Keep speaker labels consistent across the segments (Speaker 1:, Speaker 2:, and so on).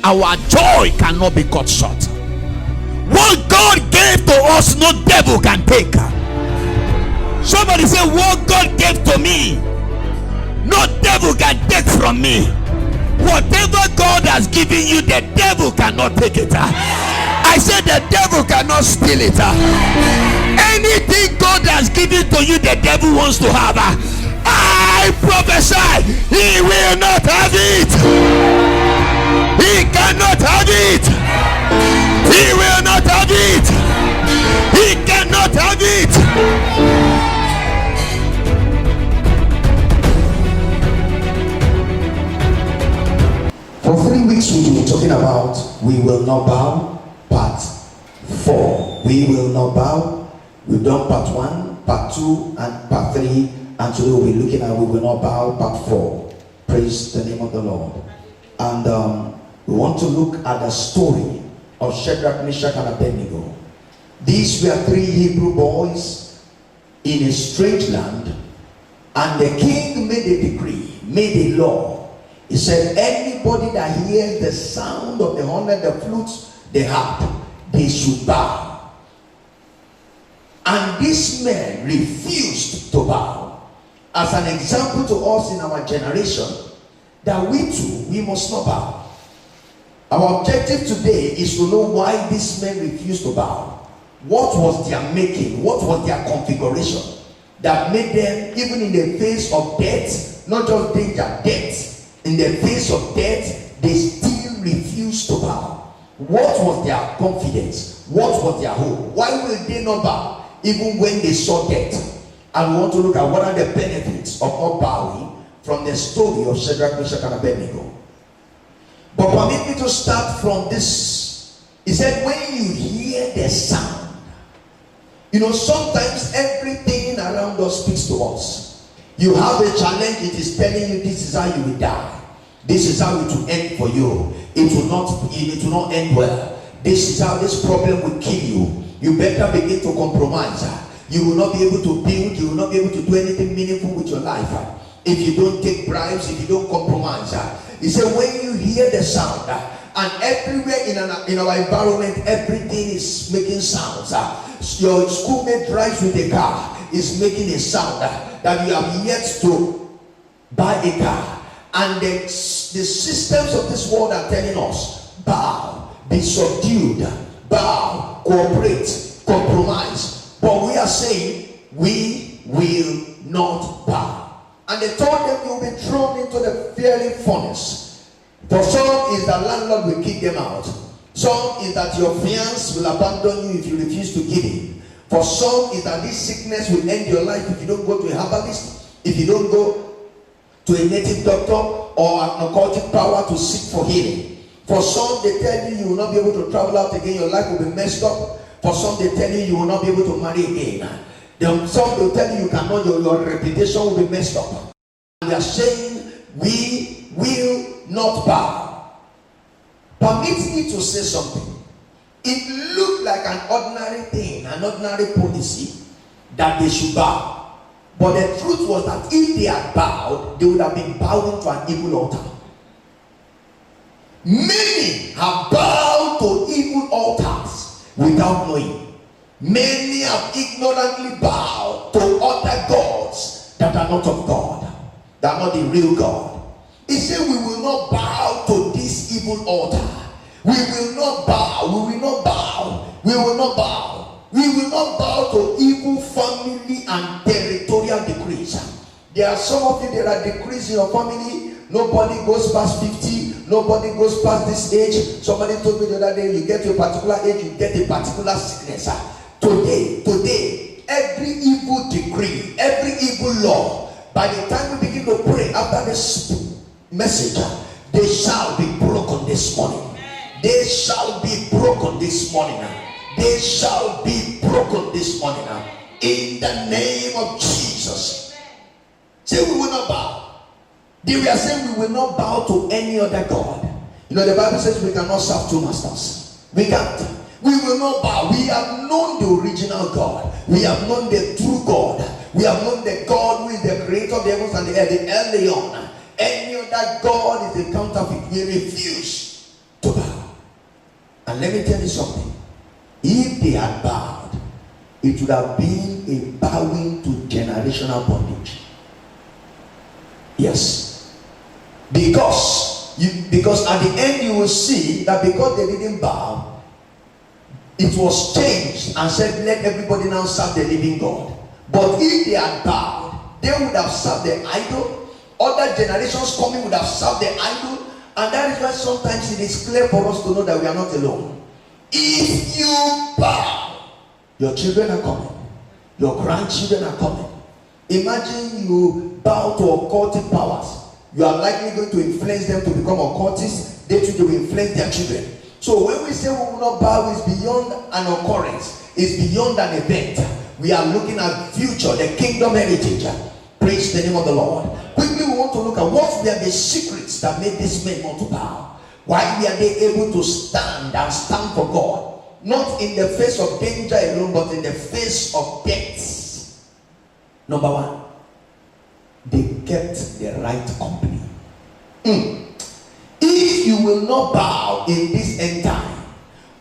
Speaker 1: Our joy cannot be cut short. What God gave to us, no devil can take. Somebody say, what God gave to me, no devil can take from me. Whatever God has given you, the devil cannot take it. I said the devil cannot steal it. Anything God has given to you, the devil wants to have. I prophesy, he will not have it. He cannot have it. He will not have it. He cannot have it.
Speaker 2: For 3 weeks we've been talking about we will not bow, part 4. We will not bow. We've done part 1, part 2, and part 3, and today we'll be looking at we will not bow, part 4. Praise the name of the Lord. And we want to look at the story of Shadrach, Meshach, and Abednego. These were 3 Hebrew boys in a strange land, and the king made a decree, made a law. He said, anybody that hears the sound of the horn, the flutes, the harp, they should bow. And these men refused to bow. As an example to us in our generation, that we too, we must not bow. Our objective today is to know why these men refused to bow. What was their making? What was their configuration that made them, even in the face of death, not just danger, death, in the face of death, they still refused to bow? What was their confidence? What was their hope? Why will they not bow even when they saw death? And we want to look at what are the benefits of not bowing from the story of Shadrach, Meshach, and Abednego. But permit me to start from this. He said, when you hear the sound, sometimes everything around us speaks to us. You have a challenge, it is telling you this is how you will die. This is how it will end for you. It will not end well. This is how this problem will kill you. You better begin to compromise. You will not be able to build, you will not be able to do anything meaningful with your life if you don't take bribes, if you don't compromise. He said, when you hear the sound, and everywhere in our environment, everything is making sounds. Your schoolmate drives with a car, is making a sound that you have yet to buy a car. And the systems of this world are telling us, bow, be subdued, bow, cooperate, compromise. But we are saying, we will not bow. And they told them you will be thrown into the fiery furnace. For some is that landlord will kick them out. Some is that your fiance will abandon you if you refuse to give him. For some is that this sickness will end your life if you don't go to a herbalist, if you don't go to a native doctor or an occultic power to seek for healing. For some, they tell you will not be able to travel out again, your life will be messed up. For some, they tell you will not be able to marry again. Some will tell you cannot, your reputation will be messed up. We are saying we will not bow. Permit me to say something. It looked like an ordinary thing, an ordinary policy that they should bow. But the truth was that if they had bowed, they would have been bowing to an evil altar. Many have bowed to evil altars without knowing. Many have ignorantly bowed to other gods that are not of God, that are not the real God. He said, we will not bow to this evil altar. We will not bow. We will not bow. We will not bow. We will not bow to evil family and territorial decrees. There are some of you, there are decrees in your family. Nobody goes past 50. Nobody goes past this age. Somebody told me the other day, you get to a particular age, you get a particular sickness. Today, every evil decree, every evil law, by the time we begin to pray after this message, they shall be broken this morning. They shall be broken this morning. They shall be broken this morning. In the name of Jesus. Say we will not bow. They were saying we will not bow to any other God. The Bible says we cannot serve 2 masters. We can't. We will not bow. We have known the original God. We have known the true God. We have known the God who is the creator of the heavens and the earth, the Elyon. Any other God is a counterfeit. We refuse to bow. And let me tell you something. If they had bowed, it would have been a bowing to generational bondage. Yes. Because at the end you will see that because they didn't bow, it was changed and said, let everybody now serve the living God. But if they had bowed, they would have served the idol. Other generations coming would have served the idol. And that is why sometimes it is clear for us to know that we are not alone. If you bow, your children are coming. Your grandchildren are coming. Imagine you bow to occultic powers. You are likely going to influence them to become occultists. They too will influence their children. So when we say we will not bow, it's beyond an occurrence. It's beyond an event. We are looking at future, the kingdom heritage. Praise the name of the Lord. Quickly we want to look at what were the secrets that made these men not to bow. Why were they able to stand and stand for God? Not in the face of danger alone, but in the face of death. Number one, they kept the right company. If you will not bow in this end time,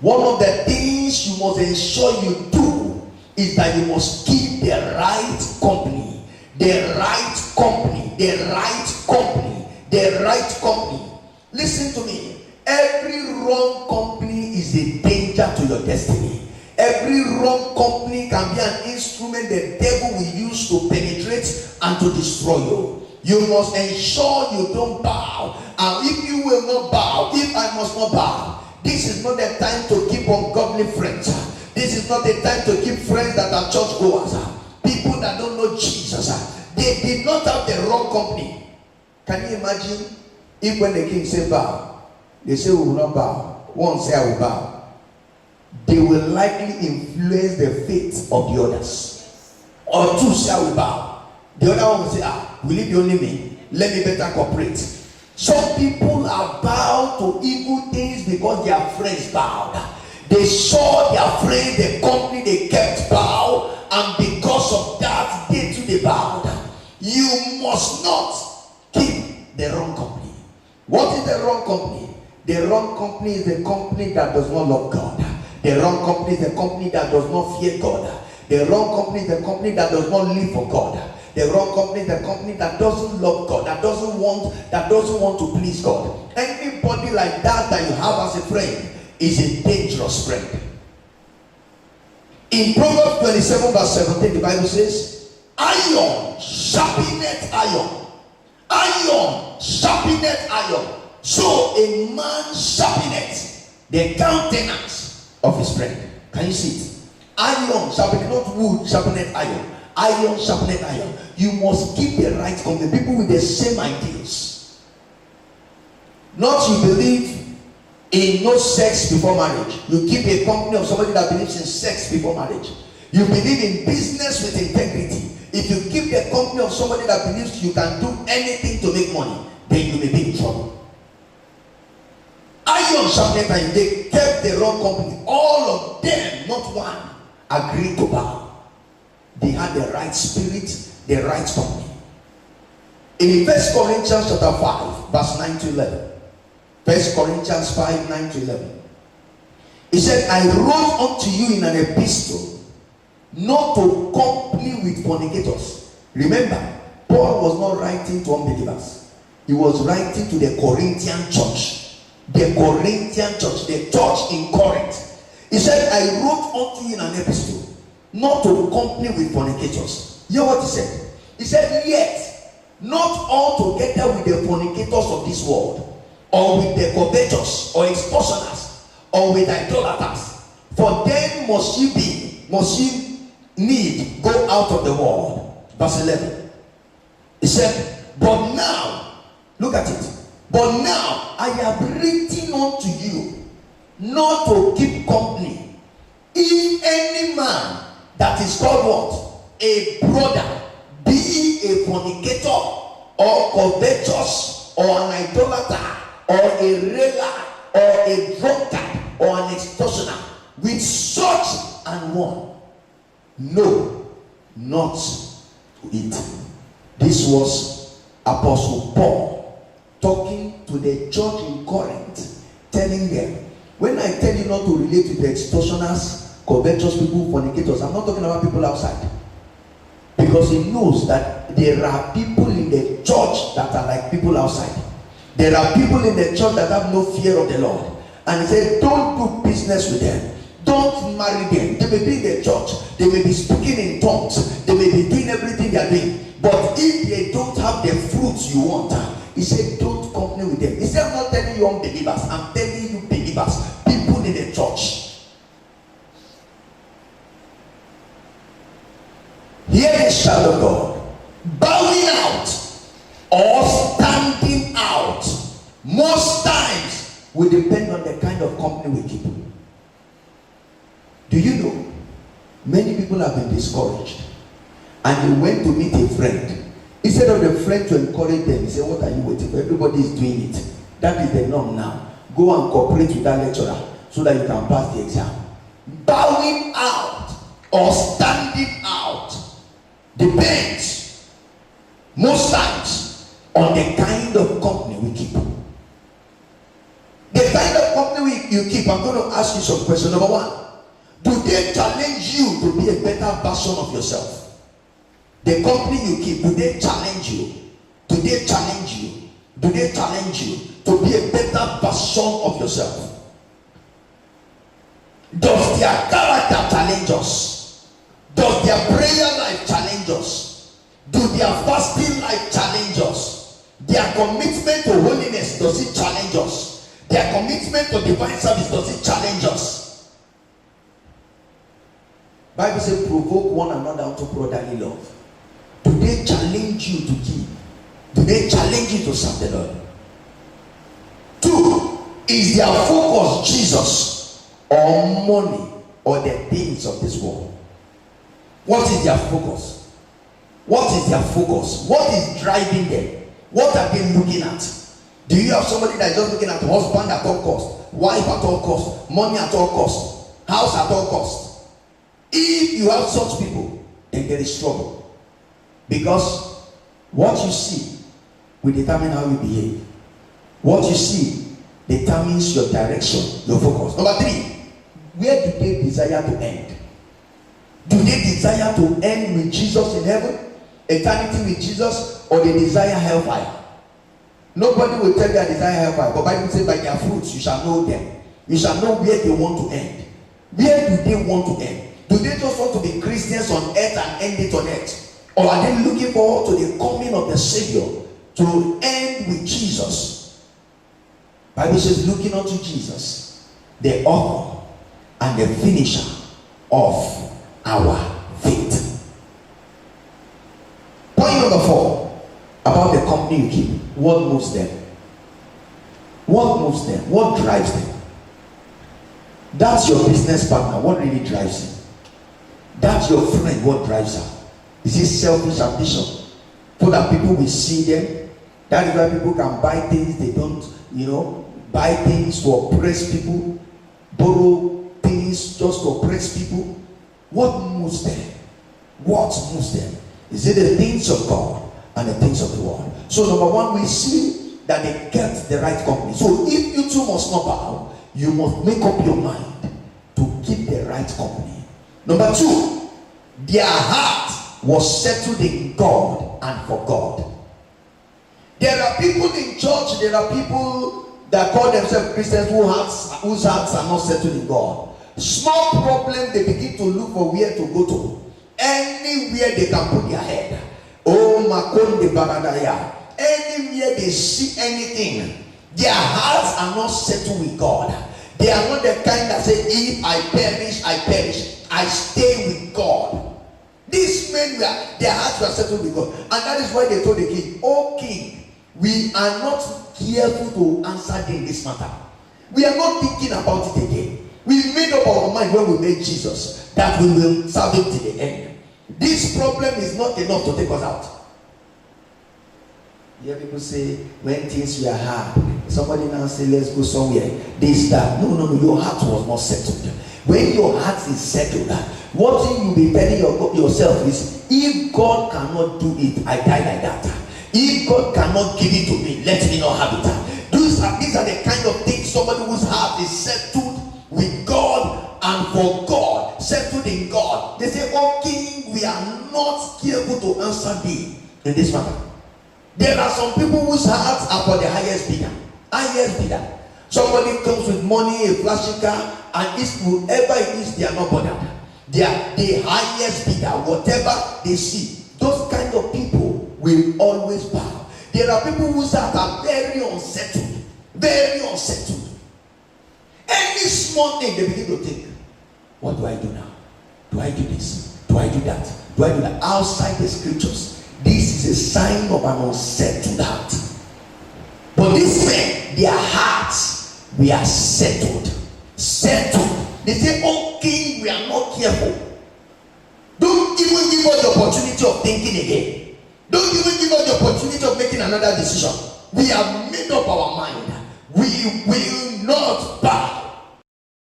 Speaker 2: one of the things you must ensure you do is that you must keep the right company. The right company. The right company. The right company. Listen to me. Every wrong company is a danger to your destiny. Every wrong company can be an instrument the devil will use to penetrate and to destroy you. You must ensure you don't bow. And if you will not bow, if I must not bow, this is not the time to keep ungodly friends. This is not the time to keep friends that are church goers. People that don't know Jesus. They did not have the wrong company. Can you imagine if when the king said bow, they say we will not bow. One say I will bow. They will likely influence the fate of the others. Or two say I will bow. The other one will say, will it be only me? Let me better cooperate. Some people are bowed to evil things because their friends bowed. They saw their friend, the company they kept bow, and because of that, they too they bowed. You must not keep the wrong company. What is the wrong company? The wrong company is the company that does not love God. The wrong company is the company that does not fear God. The wrong company is the company that does not live for God. The wrong company is the company that doesn't love God, that doesn't want to please God. Anybody like that you have as a friend is a dangerous friend. In Proverbs 27 verse 17, the Bible says, iron sharpeneth iron. Iron sharpeneth iron. So a man sharpeneth the countenance of his friend. Can you see it? Iron sharpeneth, not wood sharpeneth iron. Iron sharpeneth iron. You must keep the right company. People with the same ideals. Not you believe in no sex before marriage. You keep a company of somebody that believes in sex before marriage. You believe in business with integrity. If you keep the company of somebody that believes you can do anything to make money, then you may be in trouble. Iron sharpeneth iron. They kept the wrong company. All of them, not one, agreed to bow. They had the right spirit, the right company. In 1 Corinthians chapter 5, verse 9 to 11. 1 Corinthians 5, 9 to 11. He said, I wrote unto you in an epistle not to company with fornicators. Remember, Paul was not writing to unbelievers. He was writing to the Corinthian church. The Corinthian church, the church in Corinth. He said, I wrote unto you in an epistle not to company with fornicators. Hear what he said? He said, yet not all together with the fornicators of this world, or with the covetous, or extortioners, or with idolaters. For then must ye need go out of the world. Verse 11. He said, but now, look at it. But now I have written unto you not to keep company. If any man that is called what? A brother, be a fornicator, or covetous, or an idolater, or a railer, or a drunkard, or an extortioner, with such an one, no, not to eat. This was Apostle Paul talking to the church in Corinth, telling them, When I tell you not to relate with the extortioners, covetous people, fornicators, I'm not talking about people outside. Because he knows that there are people in the church that are like people outside. There are people in the church that have no fear of the Lord. And he said, don't do business with them. Don't marry them. They may be in the church. They may be speaking in tongues. They may be doing everything they are doing. But if they don't have the fruits you want, he said, don't company with them. He said, I'm not telling you unbelievers. I'm telling you believers. People in the church. Here is child of God. Bowing out or standing out. Most times will depend on the kind of company we keep. Do you know? Many people have been discouraged. And they went to meet a friend. Instead of the friend to encourage them, he said, what are you waiting for? Everybody is doing it. That is the norm now. Go and cooperate with that lecturer so that you can pass the exam. Bowing out or standing out depends most times on the kind of company we keep. The kind of company you keep, I'm going to ask you some questions. Number one, do they challenge you to be a better version of yourself? The company you keep, do they challenge you? Do they challenge you? Do they challenge you to be a better version of yourself? Does their character challenge us? Does their prayer life challenge us? Do their fasting life challenge us? Their commitment to holiness, does it challenge us? Their commitment to divine service, does it challenge us? Bible says, provoke one another unto brotherly love. Do they challenge you to give? Do they challenge you to serve the Lord? 2, is their focus Jesus or money or the things of this world? What is their focus? What is their focus? What is driving them? What are they looking at? Do you have somebody that is just looking at husband at all costs, wife at all costs, money at all costs, house at all costs? If you have such people, then there is trouble. Because what you see will determine how you behave. What you see determines your direction, your focus. Number 3, where do they desire to end? Do they desire to end with Jesus in heaven, eternity with Jesus, or they desire hellfire? Nobody will tell you they desire hellfire, but Bible says by their fruits you shall know them. You shall know where they want to end. Where do they want to end? Do they just want to be Christians on earth and end it on earth? Or are they looking forward to the coming of the Savior to end with Jesus? Bible says, looking unto Jesus, the author and the finisher of our faith. Point number 4, about the company you keep. What moves them? What moves them? What drives them? That's your business partner. What really drives him? That's your friend. What drives her? Is it selfish ambition? So that people will see them. That is why people can buy things they don't, buy things to oppress people, borrow things just to oppress people. What moves them? What moves them? Is it the things of God and the things of the world? So number 1, we see that they get the right company. So if you too must not bow, you must make up your mind to keep the right company. Number 2, their heart was settled in God and for God. There are people in church, there are people that call themselves Christians whose hearts are not settled in God. Small problem, they begin to look for where to go to. Anywhere they can put their head. Oh, Makonde Baradaya. Anywhere they see anything, their hearts are not settled with God. They are not the kind that say, if I perish, I perish. I stay with God. These men their hearts were settled with God. And that is why they told the king, oh king, we are not careful to answer in this matter. We are not thinking about it again. We made up our mind when we made Jesus that we will serve him to the end. This problem is not enough to take us out. You hear people say, when things were hard, somebody now say, let's go somewhere. This, that. No, your heart was not settled. When your heart is settled, what thing you'll be telling yourself is, if God cannot do it, I die like that. If God cannot give it to me, let me not have it. These are the kind of things somebody whose heart is settled with God and for God, settled in God. They say, "Oh King, we are not careful to answer thee in this matter." There are some people whose hearts are for the highest bidder. Highest bidder. Somebody comes with money, a flashy car, and it's whoever it is, they are not bothered. They are the highest bidder, whatever they see. Those kind of people will always bow. There are people whose hearts are very unsettled. Very unsettled. Any small thing they begin to think, what do I do now? Do I do this? Do I do that? Do I do that? Outside the scriptures, this is a sign of an unsettled heart. But these men, their hearts were settled. Settled. They say, "Oh King, we are not careful. Don't even give us the opportunity of thinking again. Don't even give us the opportunity of making another decision. We have made up our mind. We will not bow."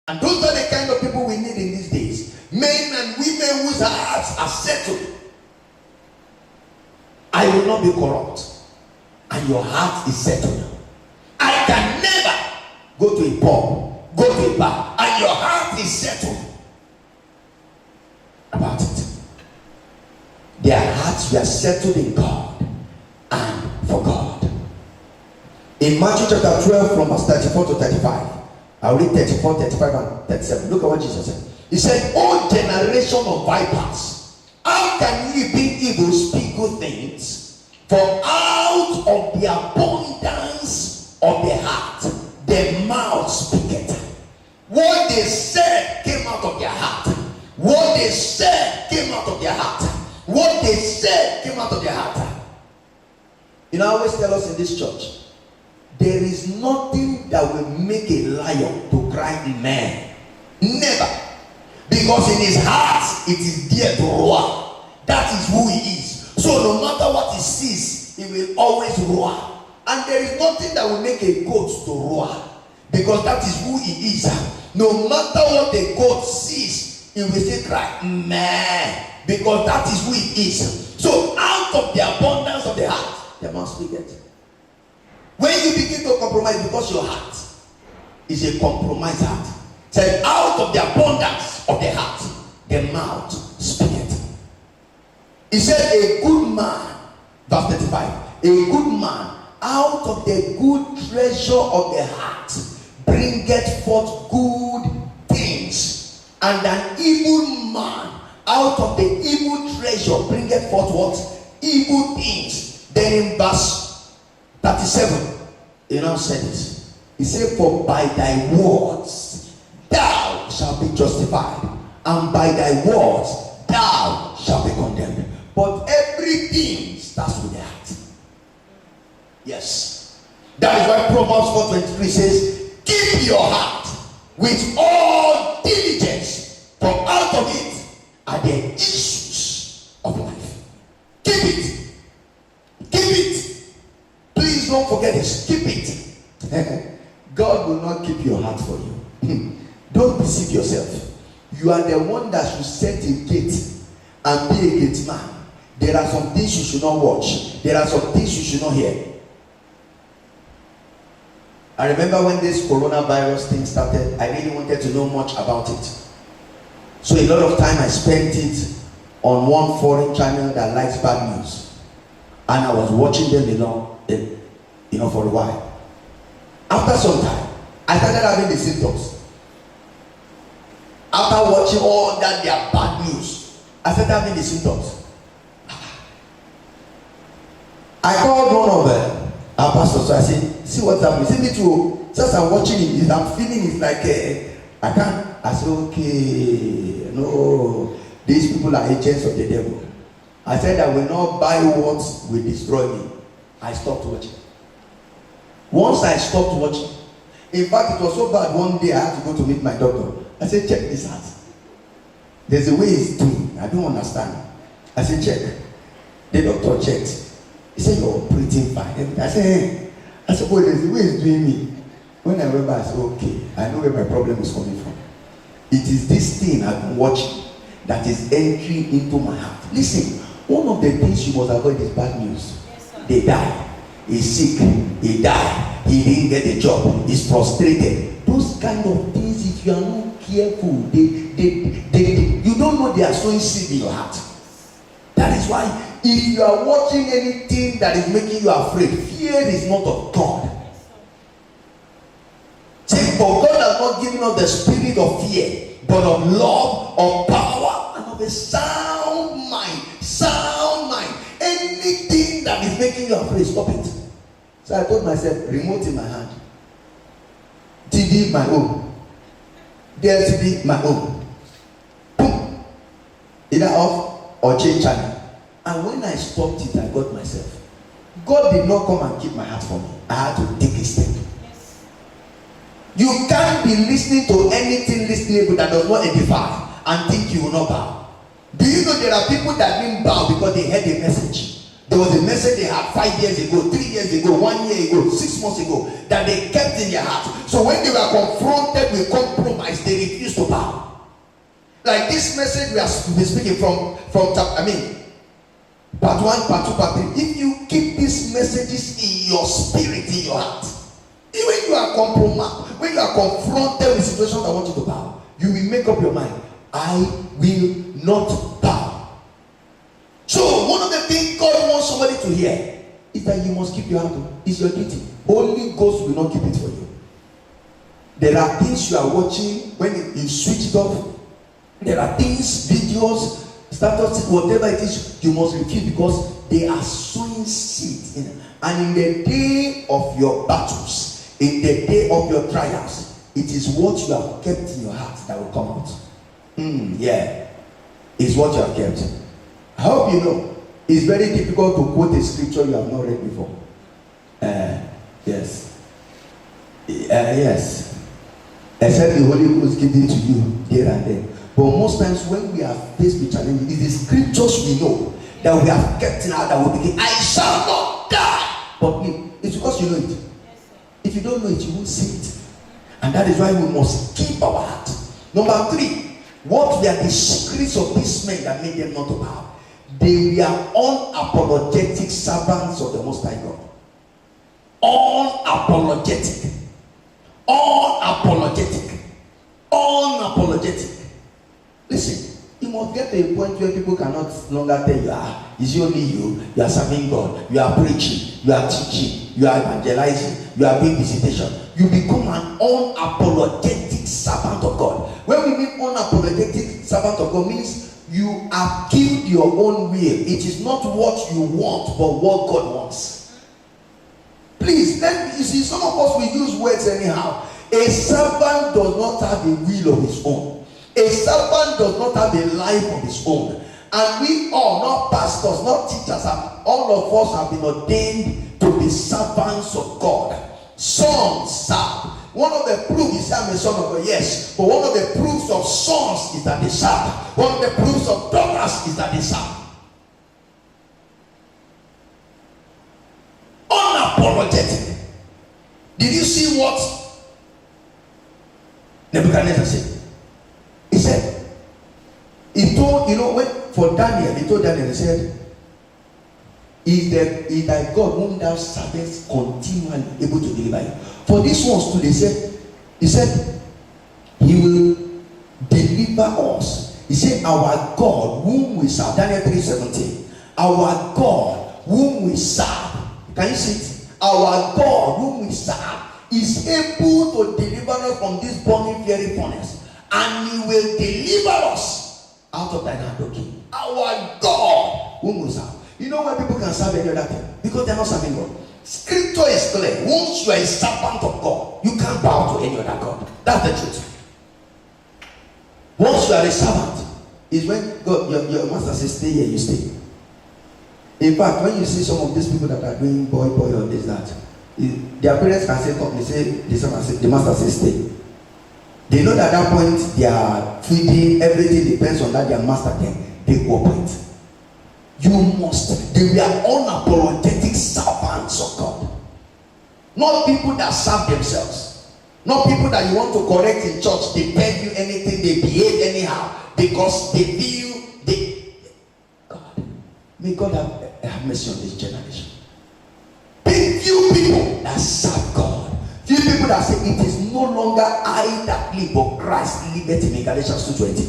Speaker 2: And those are the kind of people we need in these days. Men and women whose hearts are settled. I will not be corrupt. And your heart is settled. I can never go to a pub, go to a bar, and your heart is settled about it. Their hearts were settled in God and for God. In Matthew chapter 12 from verse 34 to 35, I'll read 34, 35 and 37. Look at what Jesus said. He said, "O generation of vipers, how can ye being evil speak good things? For out of the abundance of the heart, the mouth speaketh." What they said came out of their heart. What they said came out of their heart. What they said came out of their heart. You know, I always tell us in this church, there is nothing that will make a lion to cry man. Never. Because in his heart, it is there to roar. That is who he is. So no matter what he sees, he will always roar. And there is nothing that will make a goat to roar. Because that is who he is. No matter what the goat sees, he will say cry, man. Because that is who he is. So out of the abundance of the heart, the mouth speaketh. When you begin to compromise, because your heart is a compromised heart, said out of the abundance of the heart, the mouth speaketh. He said, "A good man," verse 35, "a good man out of the good treasure of the heart bringeth forth good things, and an evil man out of the evil treasure bringeth forth what? Evil things." Then in verse 37, he now said this. He said, "For by thy words thou shalt be justified, and by thy words thou shalt be condemned." But everything starts with the heart. Yes. That is why Proverbs 4:23 says, "Keep your heart with all diligence, for out of it are the issues of life." Keep it. Keep it. Please don't forget this. Keep it. God will not keep your heart for you. Don't deceive yourself. You are the one that should set a gate and be a gate man. There are some things you should not watch. There are some things you should not hear. I remember when this coronavirus thing started, I really wanted to know much about it. So a lot of time I spent it on one foreign channel that likes bad news. And I was watching them for a while. After some time, I started having the symptoms. After watching all that their bad news, I started having the symptoms. I called one of our pastors, so I said, "See what's happening." He said, "Me too. Just I'm watching it, I'm feeling it's like I can't." I said, "Okay, no, these people are agents of the devil." I said, "I will not buy what will destroy me." I stopped watching. Once I stopped watching, in fact, it was so bad. One day I had to go to meet my doctor. I said, "Check this out. There's a way it's doing. I don't understand." I said, "Check." The doctor checked. He said, "You're breathing fine." I said, "Boy, there's a way it's doing me." When I went back, I said, "Okay, I know where my problem is coming from. It is this thing I've been watching that is entering into my heart." Listen, one of the things you must avoid is bad news. They die. He's sick. He died. He didn't get a job. He's frustrated. Those those kind of things, if you are not careful, you don't know they are sowing seed in your heart. That is why if you are watching anything that is making you afraid, fear is not of God. Say, for God has not given us the spirit of fear, but of love, of power, and of a sound mind. Sound mind. Anything that is making you afraid, stop it. So I told myself, remote in my hand, TV my own, DSTV my own. Boom. Either off or change channel. And when I stopped it, I got myself. God did not come and keep my heart for me. I had to take a step. Yes. You can't be listening to anything listenable that does not edify and think you will not bow. Do you know there are people that didn't bow because they heard a message? There was a message they had 5 years ago, 3 years ago, 1 year ago, 6 months ago that they kept in their heart. So when they were confronted with compromise, they refused to bow. Like this message we are speaking from part 1, part 2, part 3. If you keep these messages in your spirit, in your heart, even when you are compromised, when you are confronted with situations that want you to bow, you will make up your mind, I will not bow. So one of the things God wants somebody to hear is that you must keep your heart open. It's your duty. Holy Ghost will not keep it for you. There are things you are watching when you switch it off. There are things, videos, status, whatever it is, you must refuse because they are sowing seed in it. And in the day of your battles, in the day of your trials, it is what you have kept in your heart that will come out. Yeah, it's what you have kept. I hope you know it's very difficult to quote a scripture you have not read before. Yes. Yes. Except the Holy Ghost gives it to you here and there. But most times when we are faced with challenges, it is the scriptures we know that we have kept in our that will begin, I shall not die. But it's because you know it. If you don't know it, you won't see it. And that is why we must keep our heart. Number 3, what were the secrets of these men that made them not to bow? They were unapologetic servants of the Most High God. Unapologetic. Unapologetic. Unapologetic. Listen, you must get to a point where people cannot longer tell you, it's only you are serving God, you are preaching, you are teaching, you are evangelizing, you are doing visitation. You become an unapologetic servant of God. When we mean unapologetic servant of God, means you have killed your own will. It is not what you want, but what God wants. Please, you see, some of us will use words anyhow. A servant does not have a will of his own. A servant does not have a life of his own. And we all, not pastors, not teachers, all of us have been ordained to be servants of God. Sons serve. One of the proofs is I'm a son of God, yes. But one of the proofs of sons is that they serve. One of the proofs of daughters is that they serve. Unapologetic. Did you see what Nebuchadnezzar said? He said, he told, when for Daniel, he told Daniel, he said, is thy God whom thou servest continually able to deliver you? For these ones too, he said, he will deliver us. He said, our God whom we serve. Daniel 3:17. Our God whom we serve. Can you see it? Our God whom we serve is able to deliver us from this burning fiery furnace, and he will deliver us out of thine hand, O King. Our God whom we serve. You know why people can serve any other thing? Because they are not serving God. Scripture is clear. Once you are a servant of God, you can't bow to any other God. That's the truth. Once you are a servant, is when God, your master says, stay here, you stay. In fact, when you see some of these people that are doing boy or this, that, their parents can say, come, they say, the master says, stay. They know that at that point, their feeding, everything depends on that their master then. They cooperate. You must. They were unapologetic servants of God. Not people that serve themselves. Not people that you want to correct in church. They tell you anything. They behave anyhow. Because they feel God. May God have mercy on this generation. Few people that serve God. few people that say it is no longer I that live, but Christ liveth in me. Galatians 2:20.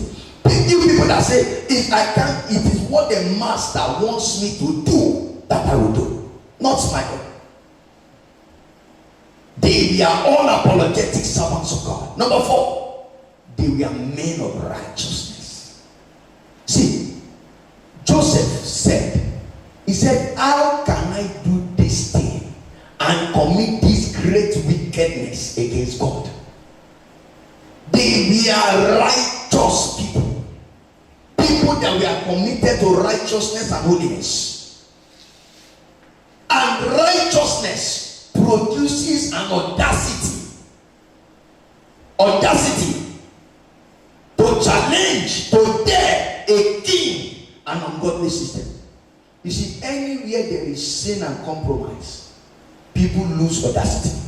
Speaker 2: Few people that say if I can't, it is what the master wants me to do that I will do, not my own. They are all apologetic servants of God. Number 4, they were men of righteousness. See, Joseph said, he said, how can I do this thing and commit this great wickedness against God? They were righteous people. People that were committed to righteousness and holiness. And righteousness produces an audacity to challenge, to dare a king, an ungodly system. You see, anywhere there is sin and compromise, people lose audacity.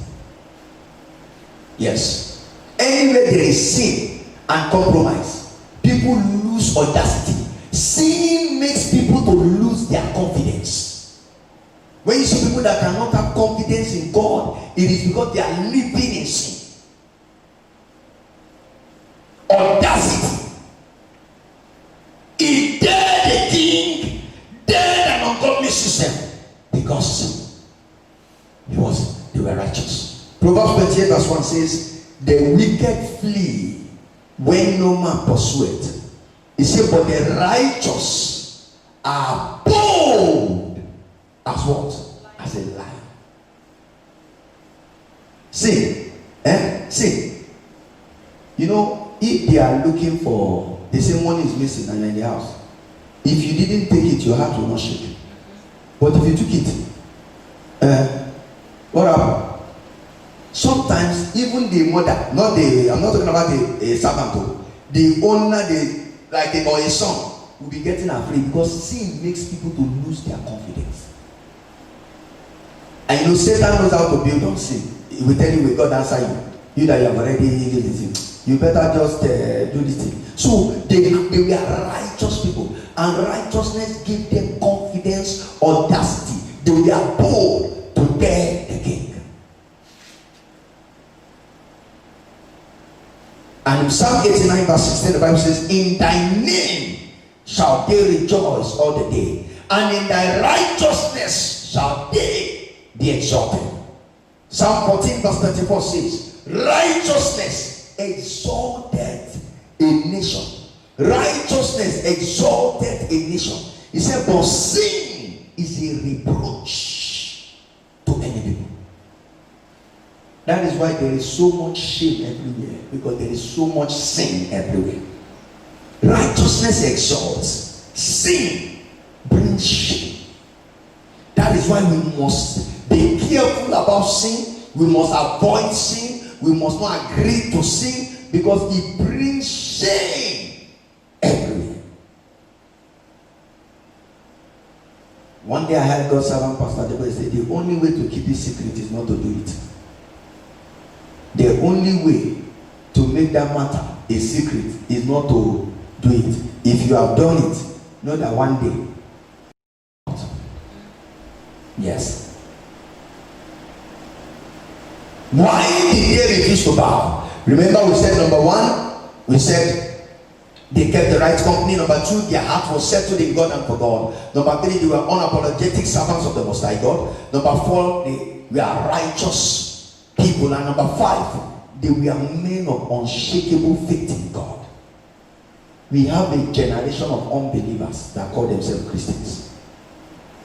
Speaker 2: Yes. Anywhere there is sin and compromise, people lose audacity. Sin makes people to lose their confidence. When you see people that cannot have confidence in God, it is because they are living in sin. Audacity. He dared the king, dared an ungodly system, because they were righteous. Proverbs 28 verse 1 says, the wicked flee when no man pursueth. He said, but the righteous are bold as what? As a lion. See, see, you know, if they are looking for, they say money is missing and you're in the house. If you didn't take it, your heart will not shake. But if you took it, what happened? Sometimes even the mother, I'm not talking about a servant, the owner, or a son, will be getting afraid because sin makes people to lose their confidence. And you know, Satan knows how to build on sin. He will tell you, will God answer you? You that you have already did this thing, you better just do this thing. So they were righteous people, and righteousness gave them confidence, audacity. They were bold to dare the king. And in Psalm 89 verse 16, the Bible says, in thy name shall they rejoice all the day, and in thy righteousness shall they be exalted. Psalm 14 verse 34 says, righteousness exalted a nation. Righteousness exalted a nation. He said, but sin is a reproach to any people. That is why there is so much shame everywhere, because there is so much sin everywhere. Righteousness exalts, sin brings shame. That is why we must be careful about sin. We must avoid sin. We must not agree to sin, because it brings shame everywhere. One day I heard God's servant Pastor Debo say, the only way to keep it secret is not to do it. The only way to make that matter a secret is not to do it. If you have done it, know that one day. Yes. Why did they refuse to bow? Remember, we said number 1, we said they kept the right company. Number 2, their heart was settled in God and for God. Number 3, they were unapologetic servants of the Most High God. Number 4, they were righteous people. And number 5, they were men of unshakable faith in God. We have a generation of unbelievers that call themselves Christians.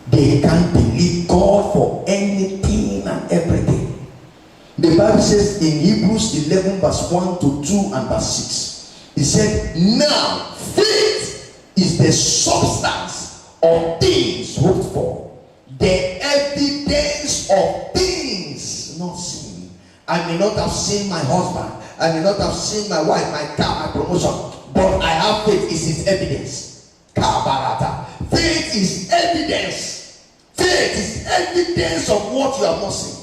Speaker 2: They can't believe God for anything and everything. The Bible says in Hebrews 11 verse 1 to 2 and verse 6, it said, now faith is the substance of things hoped for, the evidence of things not seen. I may not have seen my husband, I may not have seen my wife, my car, my promotion, but I have faith. Is his evidence. Faith is evidence. Faith is evidence of what you have not seen.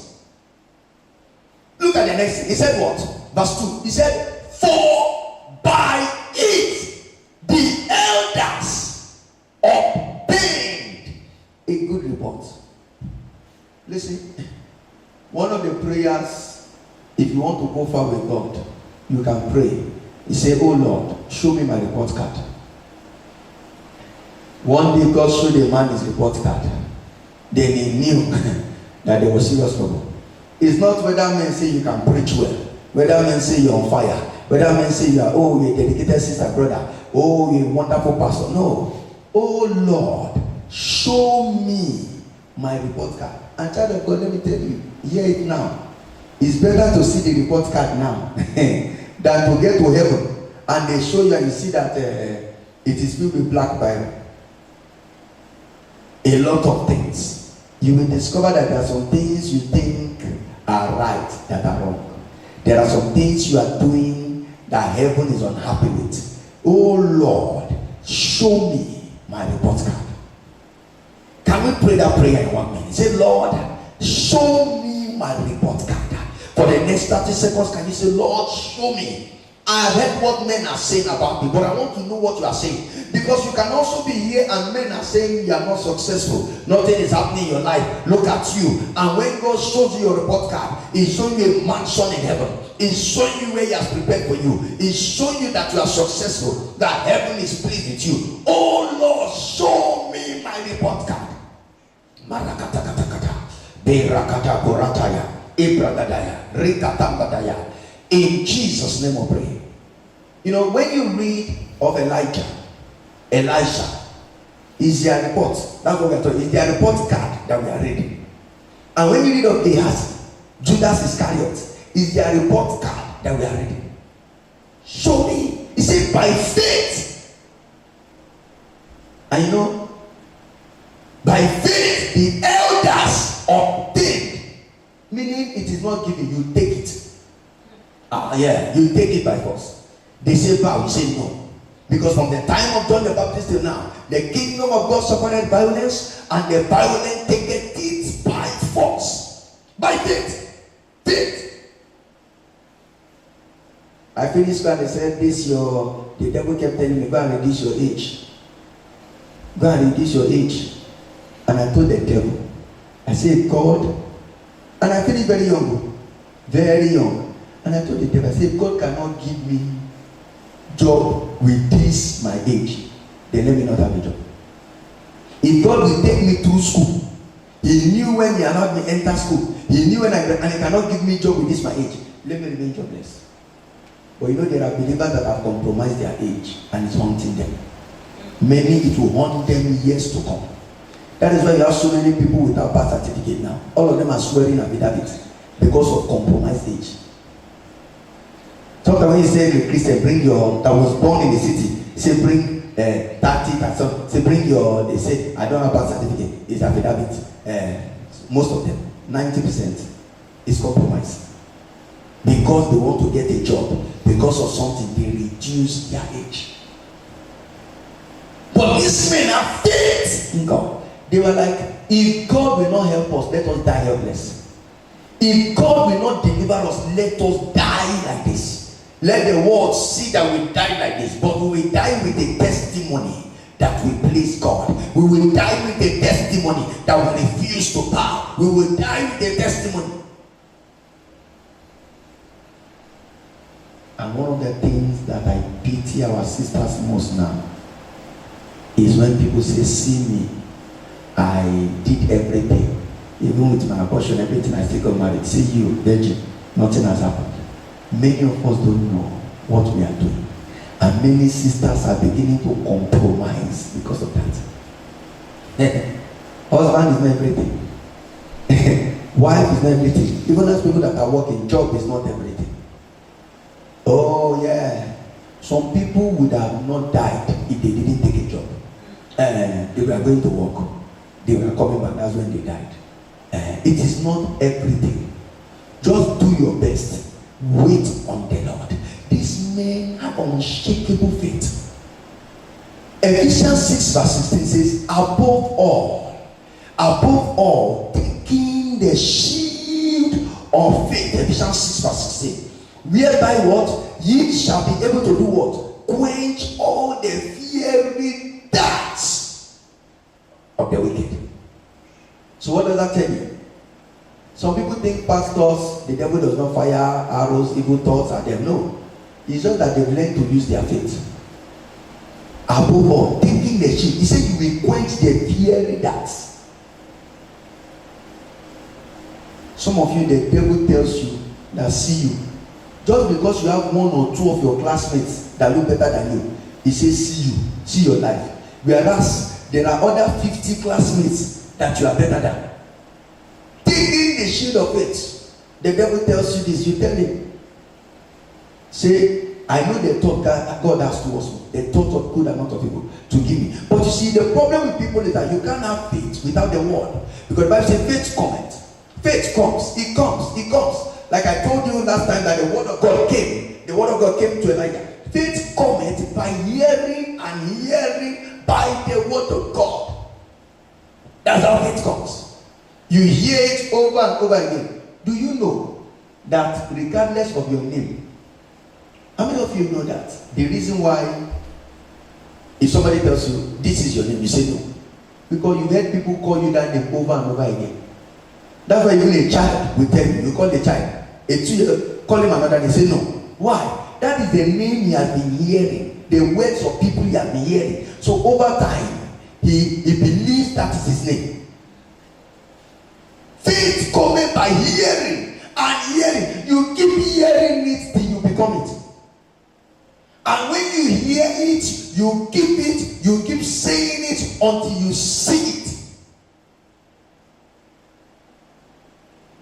Speaker 2: Look at the next thing. He said what? Verse 2. He said, for by it the elders obtained a good report. Listen, one of the prayers you want to go far with God, you can pray. You say, oh Lord, show me my report card. One day God showed a man his report card. Then he knew that there was serious trouble. It's not whether men say you can preach well, whether men say you're on fire, whether men say you are, oh, you're a dedicated sister, brother, oh, you're a wonderful pastor. No. Oh Lord, show me my report card. And child of God, let me tell you, hear it now. It's better to see the report card now than to get to heaven and they show you and you see that it is filled with black Bible. A lot of things. You will discover that there are some things you think are right that are wrong. There are some things you are doing that heaven is unhappy with. Oh Lord, show me my report card. Can we pray that prayer in 1 minute? Say, Lord, show me my report card. For the next 30 seconds, can you say, Lord, show me. I have heard what men are saying about me, but I want to know what you are saying. Because you can also be here and men are saying you are not successful. Nothing is happening in your life. Look at you. And when God shows you your report card, He's showing you a mansion in heaven. He's showing you where He has prepared for you. He's showing you that you are successful, that heaven is pleased with you. Oh Lord, show me my report card. Marakatakatakata. Berakata korataya. Ibragadaya. Rikatambadaya. In Jesus' name I pray. You know, when you read of Elijah, Elisha, is their report. That's what we are talking. Is their report card that we are reading. And when you read of Ahaz, Judas Iscariot, is their report card that we are reading. Show me. He said by faith. And you know, by faith the elders obtained. Meaning it is not given, you take it. You take it by force. They say bow, you say no. Because from the time of John the Baptist till now, the kingdom of God suffered violence, and the violent taketh it by force. By faith. Faith. I finished when they said the devil kept telling me, go and reduce your age. Go and reduce your age. And I told the devil, I said, God, and I finished very young. Very young. And I told the devil, I said, God cannot give me job with this my age, then let me not have a job. If God will take me through school, He knew when He allowed me to enter school, He knew when and He cannot give me job with this my age, let me remain jobless. But you know, there are believers that have compromised their age and it's haunting them. Many, it will haunt them years to come. That is why you have so many people without birth certificate now. All of them are swearing affidavits because of compromised age. Sometimes when you say a Christian, bring your, that was born in the city, say bring 30%, say bring your, they say, I don't have birth certificate, it's affidavit. Most of them, 90% is compromise. Because they want to get a job, because of something, they reduce their age. But these men have faith in God. They were like, if God will not help us, let us die helpless. If God will not deliver us, let us die like this. Let the world see that we die like this, but we will die with a testimony that we please God. We will die with a testimony that we refuse to bow. We will die with a testimony. And one of the things that I pity our sisters most now is when people say, see me, I did everything. Even with my abortion, everything, I still got married. See you, virgin, nothing has happened. Many of us don't know what we are doing. And many sisters are beginning to compromise because of that. Husband is not everything. Wife is not everything. Even as people that are working, job is not everything. Oh yeah. Some people would have not died if they didn't take a job. They were going to work. They were coming back. That's when they died. It is not everything. Just do your best. Wait on the Lord. These men have unshakable faith. Ephesians 6 verse 16 says, above all, taking the shield of faith. Ephesians 6 verse 16. Whereby what? Ye shall be able to do what? Quench all the fiery darts of the wicked. So what does that tell you? Some people think pastors, the devil does not fire arrows, evil thoughts at them. No. It's just that they've learned to use their faith. Above all, taking the sheep. He said you will quench their fiery darts. Some of you, the devil tells you that see you. Just because you have one or two of your classmates that look better than you, he says see you, see your life. Whereas there are other 50 classmates that you are better than. Taking the shield of faith, the devil tells you this, you tell him, say, I know the thought God has towards me, the thought of good and not of evil to give me. But you see, the problem with people is that you can't have faith without the word. Because the Bible says faith cometh. Faith comes, it comes, it comes. Like I told you last time that the word of God came. The word of God came to Elijah. Faith cometh by hearing, and hearing by the word of God. That's how faith comes. You hear it over and over again. Do you know that regardless of your name, how many of you know that the reason why if somebody tells you this is your name, you say no? Because you heard people call you that name over and over again. That's why even a child will tell you, you call the child, a 2-year, call him another, they say no. Why? That is the name he has been hearing, the words of people he has been hearing. So over time, he believes that is his name. Faith coming by hearing and hearing. You keep hearing it till you become it. And when you hear it, you keep it, you keep saying it until you see it.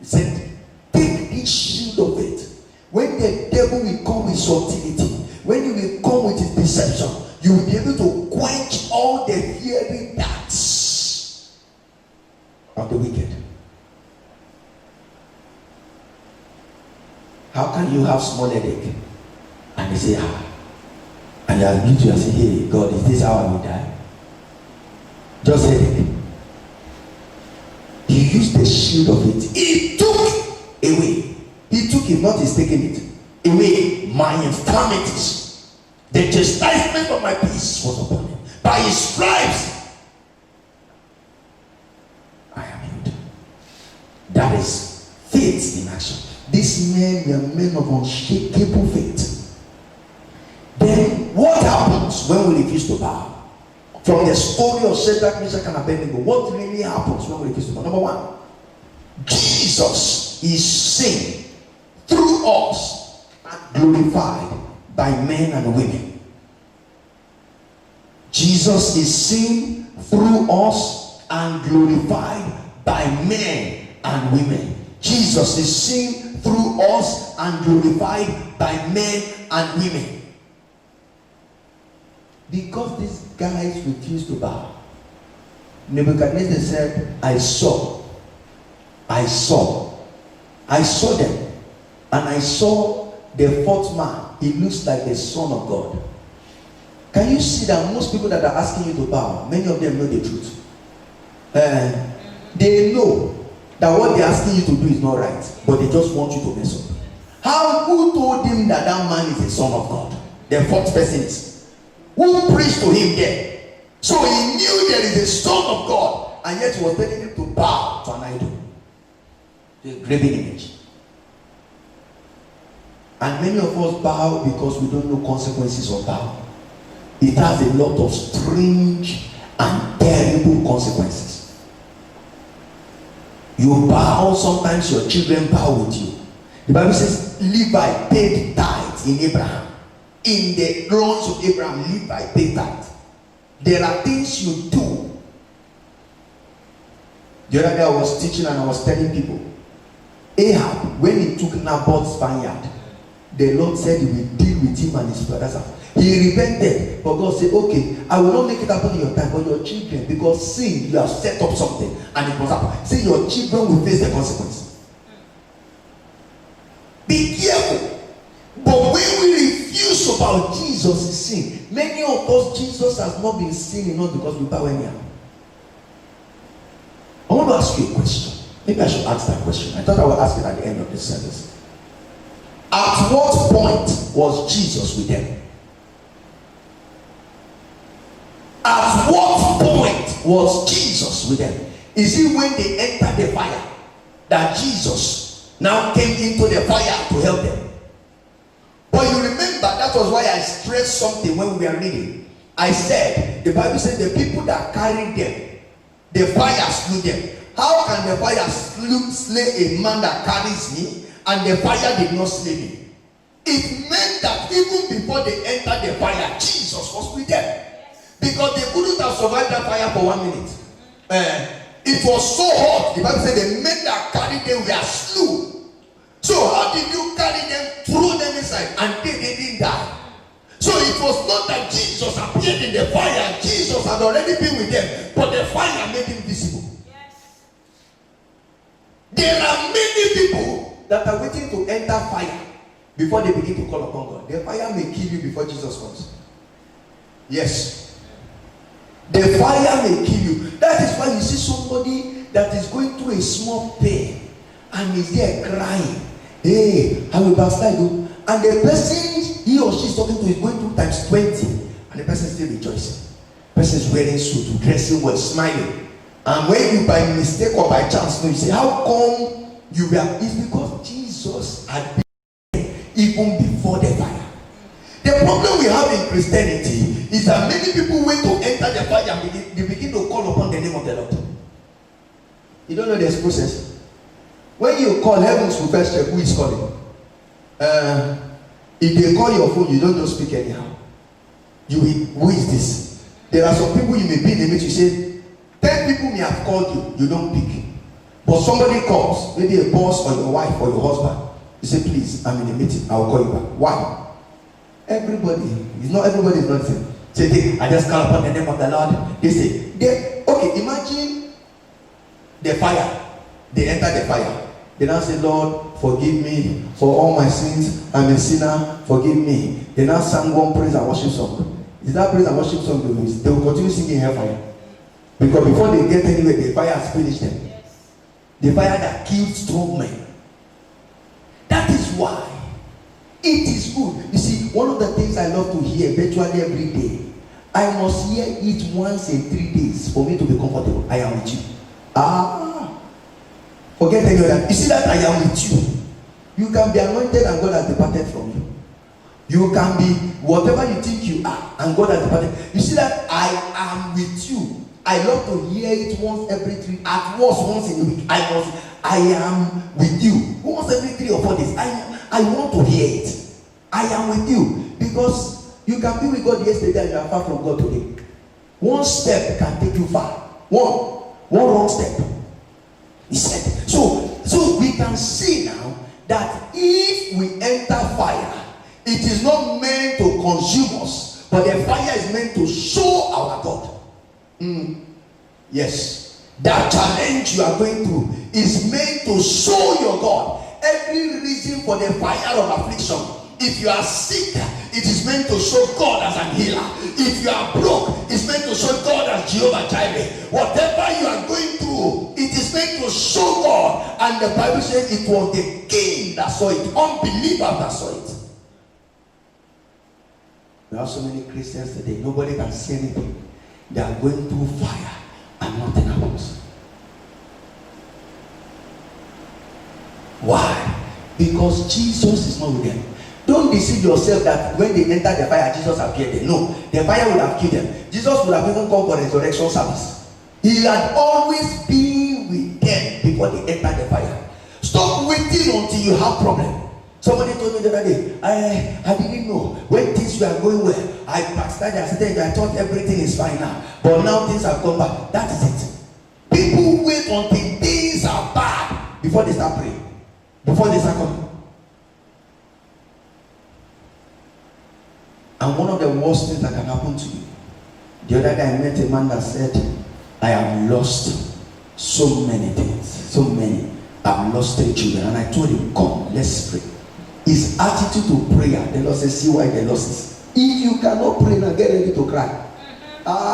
Speaker 2: He said, take this shield of it. When the devil will come with subtlety, when he will come with his deception, you will be able to quench all the fiery darts of the wicked. How can you have small headache and you say, and you admit to you and say, hey, God, is this how I will die? Just headache. He used the shield of it. He took away. He took it, not he's taking it. Away my infirmities. The chastisement of my peace was upon him. By his stripes, I am healed. That is faith in action. These men were men of unshakable faith. Then what happens when we refuse to bow? From the story of Shadrach, Meshach, and Abednego, what really happens when we refuse to bow? Number one, Jesus is seen through us and glorified by men and women. Jesus is seen through us and glorified by men and women. Jesus is seen through us and glorified by men and women. Because these guys refused to bow, Nebuchadnezzar said, I saw them, and I saw the fourth man. He looks like the Son of God. Can you see that most people that are asking you to bow, many of them know the truth? They know that what they're asking you to do is not right, but they just want you to mess up. Who told him that that man is the Son of God? The fourth person is. Who preached to him there? So he knew there is a Son of God, and yet he was telling him to bow to an idol, the graven image. And many of us bow because we don't know consequences of bow. It has a lot of strange and terrible consequences. You bow, sometimes your children bow with you. The Bible says Levi paid tithes in Abraham. In the loins of Abraham, Levi paid tithes. There are things you do. The other day I was teaching and I was telling people, Ahab, when he took Naboth's vineyard, the Lord said he will deal with him and his brothers. He repented, but God said, okay, I will not make it happen in your time, but your children, because sin, you have set up something and it must happen. Say your children will face the consequences. Be careful. But when we refuse about Jesus' sin, many of us, Jesus has not been seen enough because we bow anyhow. I want to ask you a question. Maybe I should ask that question. I thought I would ask it at the end of the service. At what point was Jesus with them? At what point was Jesus with them? Is it when they entered the fire? that Jesus now came into the fire to help them. But you remember, that was why I stressed something when we were reading. I said, the Bible said the people that carried them, the fire slew them. How can the fire slay a man that carries me, and the fire did not slay me? It meant that even before they entered the fire, Jesus was with them. Because they couldn't have survived that fire for 1 minute. It was so hot. The Bible said the men that carried them were slew. So how did you carry them, throw them inside, and they didn't die? So it was not that Jesus appeared in the fire. Jesus had already been with them, but the fire made him visible. Yes. There are many people that are waiting to enter fire before they begin to call upon God. The fire may kill you before Jesus comes. Yes. The fire may kill you. That is why you see somebody that is going through a small pain and is there crying. Hey, I will backslide you. And the person he or she is talking to is going through times 20. And the person is still rejoicing. The person is wearing suit, dressing well, smiling. And when you by mistake or by chance know, you say, how come you were? It's because Jesus had been there even before the fire. The problem we have in Christianity is that many people wait to enter the fire and they begin to call upon the name of the Lord. You don't know this process. When you call, heavens will first check who is calling. If they call your phone, you don't just speak anyhow. You will, who is this? There are some people you may be in the meeting, you say, 10 people may have called you, you don't pick. But somebody calls, maybe a boss or your wife or your husband. You say, please, I'm in a meeting, I'll call you back. Why? Everybody, it's not everybody is not saying. Say, I just call upon the name of the Lord. They say, okay, imagine the fire. They enter the fire. They now say, Lord, forgive me for all my sins. I'm a sinner. Forgive me. They now sang one praise and worship song. Is that praise and worship song they will continue singing hellfire? Because before they get anywhere, the fire has finished them. Yes. The fire that killed strong men. That is why it is good. You see, one of the things I love to hear virtually every day, I must hear it once in 3 days for me to be comfortable. I am with you. Forget any other. You see that I am with you. You can be anointed and God has departed from you. You can be whatever you think you are and God has departed. You see that I am with you. I love to hear it once every 3, at worst once in a week. I am with you. Once every 3 or 4 days. I want to hear it. I am with you. Because you can be with God yesterday and you are far from God today. One step can take you far. One wrong step. He said. So we can see now that if we enter fire, it is not meant to consume us, but the fire is meant to show our God. Yes. That challenge you are going through is meant to show your God. Every reason for the fire of affliction. If you are sick, it is meant to show God as an healer. If you are broke, it's meant to show God as Jehovah Jireh. Whatever you are going through, it is meant to show God. And the Bible says it was the king that saw it, unbelievers that saw it. There are so many Christians today, nobody can see anything. They are going through fire and nothing happens. Why? Because Jesus is not with them. Don't deceive yourself that when they enter the fire, Jesus appeared there. No, the fire would have killed them. Jesus would have even come for resurrection service. He had always been with them before they entered the fire. Stop waiting until you have problem. Somebody told me the other day, I didn't know when things were going well. I backslid, I thought everything is fine now. But now things have come back. That is it. People wait until things are bad before they start praying. Before they start coming. And one of the worst things that can happen to you. The other day I met a man that said, I have lost so many things. So many. I've lost 3 children. And I told him, come, let's pray. His attitude to prayer, the Lord says, see why the loss is. If you cannot pray now, get ready to cry.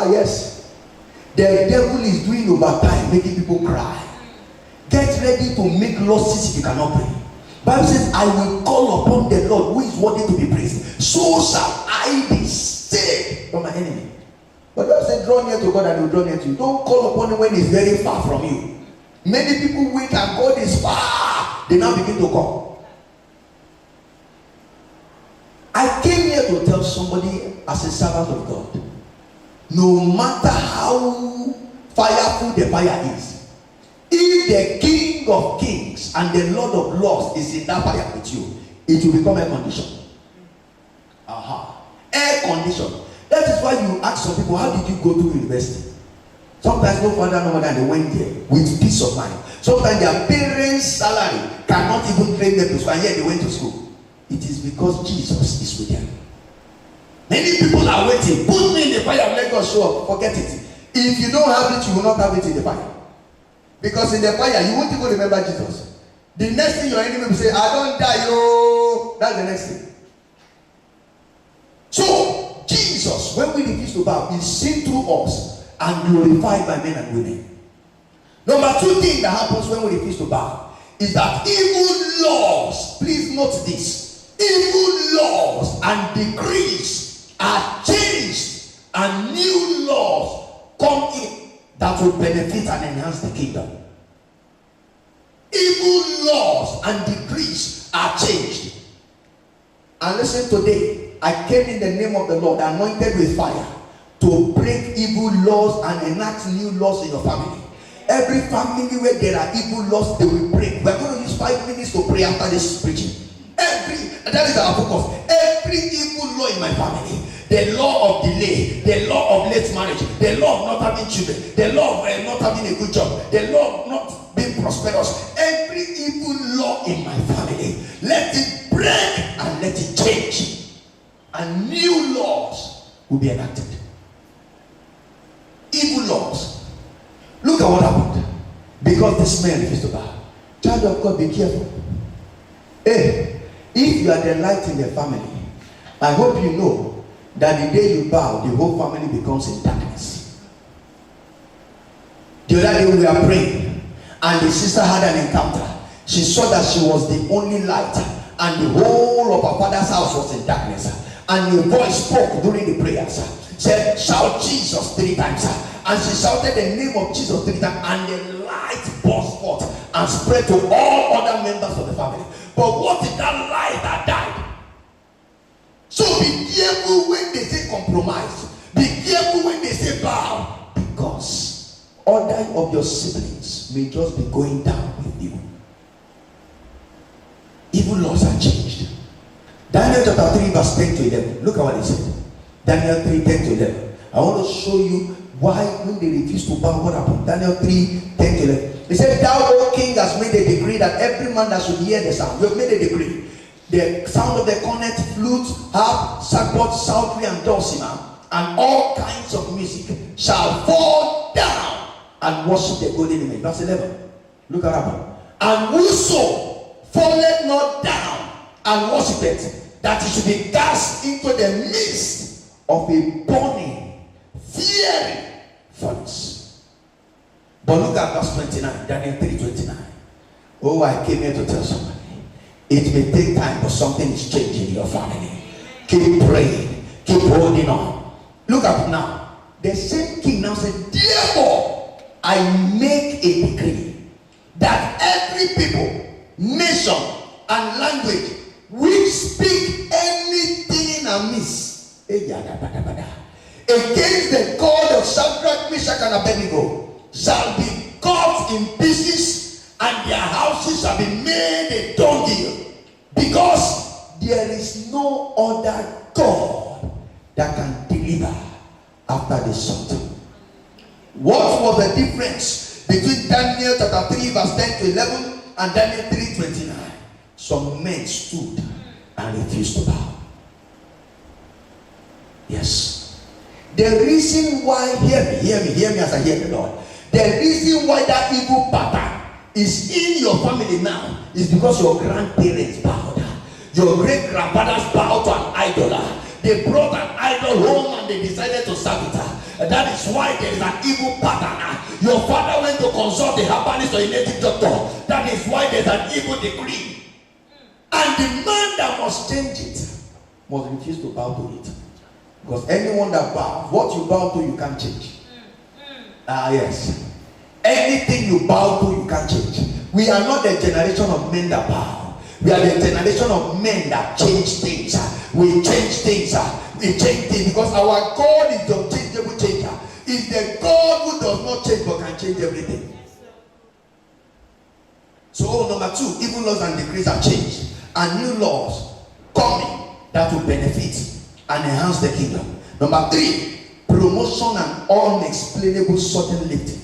Speaker 2: Yes. The devil is doing overtime, making people cry. Get ready to make losses if you cannot pray. Bible says, I will call upon the Lord who is worthy to be praised. So shall I be saved from my enemy. But God said, draw near to God and he will draw near to you. Don't call upon him when he's very far from you. Many people wait and God is far. They now begin to come. I came here to tell somebody as a servant of God, no matter how fireful the fire is, if the King of Kings and the Lord of Lords is in that fire with you, it will become air condition. Air condition. That is why you ask some people, how did you go to university? Sometimes no father, no mother, they went there with peace of mind. Sometimes their parents' salary cannot even train them to school, and yet they went to school. It is because Jesus is with them. Many people are waiting. Put me in the fire and let God show up. Forget it. If you don't have it, you will not have it in the fire. Because in the fire, you won't even remember Jesus. The next thing your enemy will say, I don't die, yo. That's the next thing. So, Jesus, when we refuse to bow, is seen through us and glorified by men and women. Number two thing that happens when we refuse to bow is that evil laws, please note this, evil laws and decrees are changed and new laws come in that will benefit and enhance the kingdom. Evil laws and decrees are changed. And listen, today I came in the name of the Lord, anointed with fire, to break evil laws and enact new laws in your family. Every family where there are evil laws, they will break. We're going to use 5 minutes to pray after this preaching. That is our focus. Every evil law in my family, the law of delay, the law of late marriage, the law of not having children, the law of not having a good job, the law of not being prosperous, every evil law in my family, let it break and let it change. And new laws will be enacted. Evil laws. Look at what happened. Because this man refused to bow. Child of God, be careful. Hey, if you are the light in the family, I hope you know that the day you bow, the whole family becomes in darkness. The other day we were praying, and the sister had an encounter. She saw that she was the only light, and the whole of her father's house was in darkness. And a voice spoke during the prayers, said, shout Jesus 3 times. And she shouted the name of Jesus 3 times, and the light burst forth and spread to all other members of the family. But what is that light that died? So be careful when they say compromise. Be careful when they say bow. Because other of your siblings may just be going down with you. Evil laws are changed. Daniel chapter 3 verse 10 to 11. Look at what he said. Daniel 3, 10 to 11. I want to show you why when they refused to bow, what happened. Daniel 3, 10 to 11. He said, thou, O king, has made a decree that every man that should hear the sound. You have made a decree. The sound of the cornet, flute, harp, sackbut, psaltery, and dulcimer, and all kinds of music shall fall down and worship the golden image. Verse 11. Look at that. And whoso falleth not down and worship it, that it should be cast into the midst of a burning, fiery furnace. But look at verse 29, Daniel 3:29. Oh, I came here to tell somebody, it may take time, but something is changing in your family. Keep praying, keep holding on. Look at now. The same king now said, therefore, I make a decree that every people, nation, and language which speak anything amiss against the God of Shadrach, Meshach, and Abednego shall be cut in pieces, and their houses shall be made a dunghill, because there is no other God that can deliver after this sort. What was the difference between Daniel chapter 3 verse 10 to 11 and Daniel 3:29? Some men stood and refused to bow. Yes. The reason why, hear me as I hear the Lord. The reason why that evil pattern is in your family now is because your grandparents bowed. Your great grandfathers bowed to an idol. They brought an idol home and they decided to serve it. That is why there is an evil pattern. Your father went to consult a herbalist or a native doctor. That is why there is an evil decree. And the man that must change it must refuse to bow to it. Because anyone that bows, what you bow to, you can't change. Yes. Anything you bow to, you can't change. We are not the generation of men that bow. We are the generation of men that change things. We change things. We change things because our God is the unchangeable changer. Is the God who does not change but can change everything. So number 2, even laws and decrees have changed, and new laws coming that will benefit and enhance the kingdom. Number 3, promotion and unexplainable sudden lifting.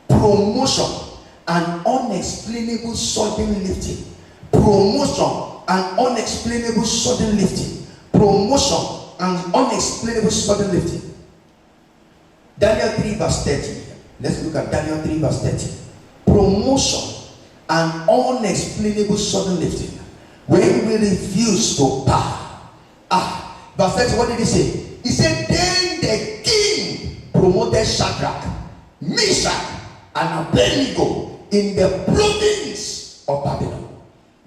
Speaker 2: Promotion and unexplainable sudden lifting. Promotion and unexplainable sudden lifting. Promotion and unexplainable sudden lifting. Daniel 3 verse 30. Let's look at Daniel 3 verse 30. Promotion and unexplainable sudden lifting. When we refuse to bow. Verse 30, what did he say? He said, then the king promoted Shadrach, Meshach, and Abednego in the province of Babylon.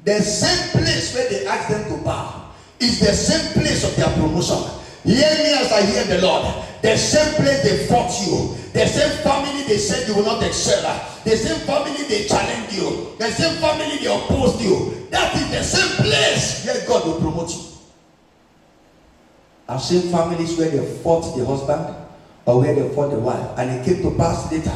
Speaker 2: The same place where they asked them to bow is the same place of their promotion. Hear me as I hear the Lord. The same place they fought you, the same family they said you will not excel, the same family they challenged you, the same family they opposed you, that is the same place where God will promote you. I've seen families where they fought the husband or where they fought the wife, and it came to pass later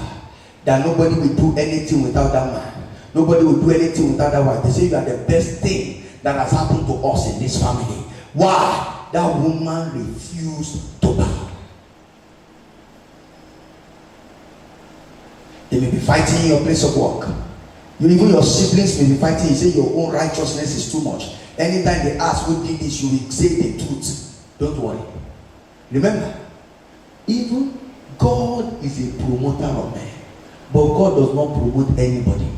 Speaker 2: that nobody will do anything without that man. Nobody will do anything without that wife. They say you are the best thing that has happened to us in this family. Why? That woman refused to bow. They may be fighting in your place of work. Even your siblings may be fighting. You say your own righteousness is too much. Anytime they ask who did this, you will say the truth. Don't worry. Remember, even God is a promoter of men, but God does not promote anybody.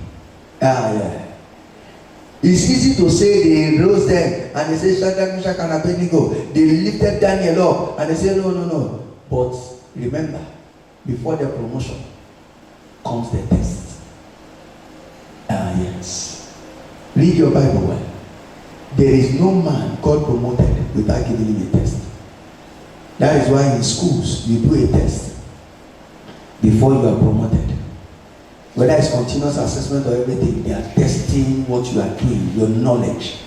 Speaker 2: It's easy to say they rose them and they say Shadrach, Meshach, and Abednego. They lifted Daniel up and they say no. But remember, before the promotion comes the test. Yes. Read your Bible well. There is no man God promoted without giving him a test. That is why in schools you do a test before you are promoted. Whether it's continuous assessment or everything, they are testing what you are doing, your knowledge.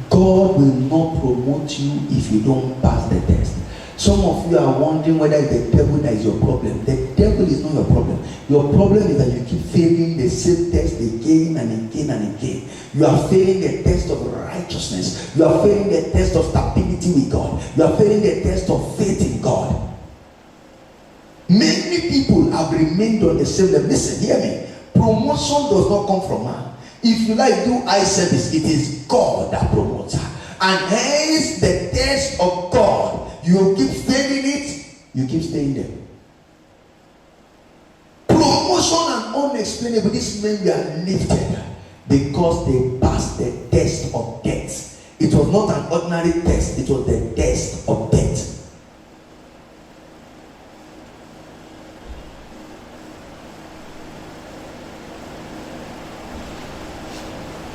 Speaker 2: God will not promote you if you don't pass the test. Some of you are wondering whether it's the devil that is your problem. The devil is not your problem. Your problem is that you keep failing the same test again and again and again. You are failing the test of righteousness. You are failing the test of stability with God. You are failing the test of faith in God. Many people have remained on the same level. Listen, hear me. Promotion does not come from man. If you like do eye service, it is God that promotes. And hence the test of God. You keep failing it, you keep staying there. Promotion and unexplainable. These men were lifted because they passed the test of death. It was not an ordinary test, it was the test of death.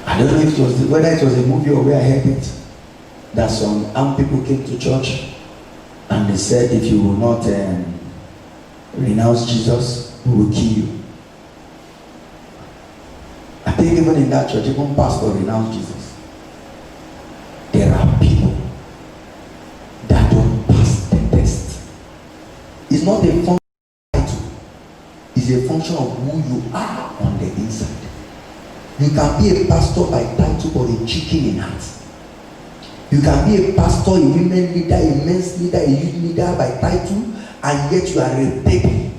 Speaker 2: I don't know if it was whether it was a movie or where I heard it, that some armed people came to church and they said, if you will not renounce Jesus, we will kill you. I think even in that church, even pastor renounced Jesus. There are people that don't pass the test. It's not a function of title. It's a function of who you are on the inside. You can be a pastor by title or a chicken in heart. You can be a pastor, a women leader, a men's leader, a youth leader by title, and yet you are a baby.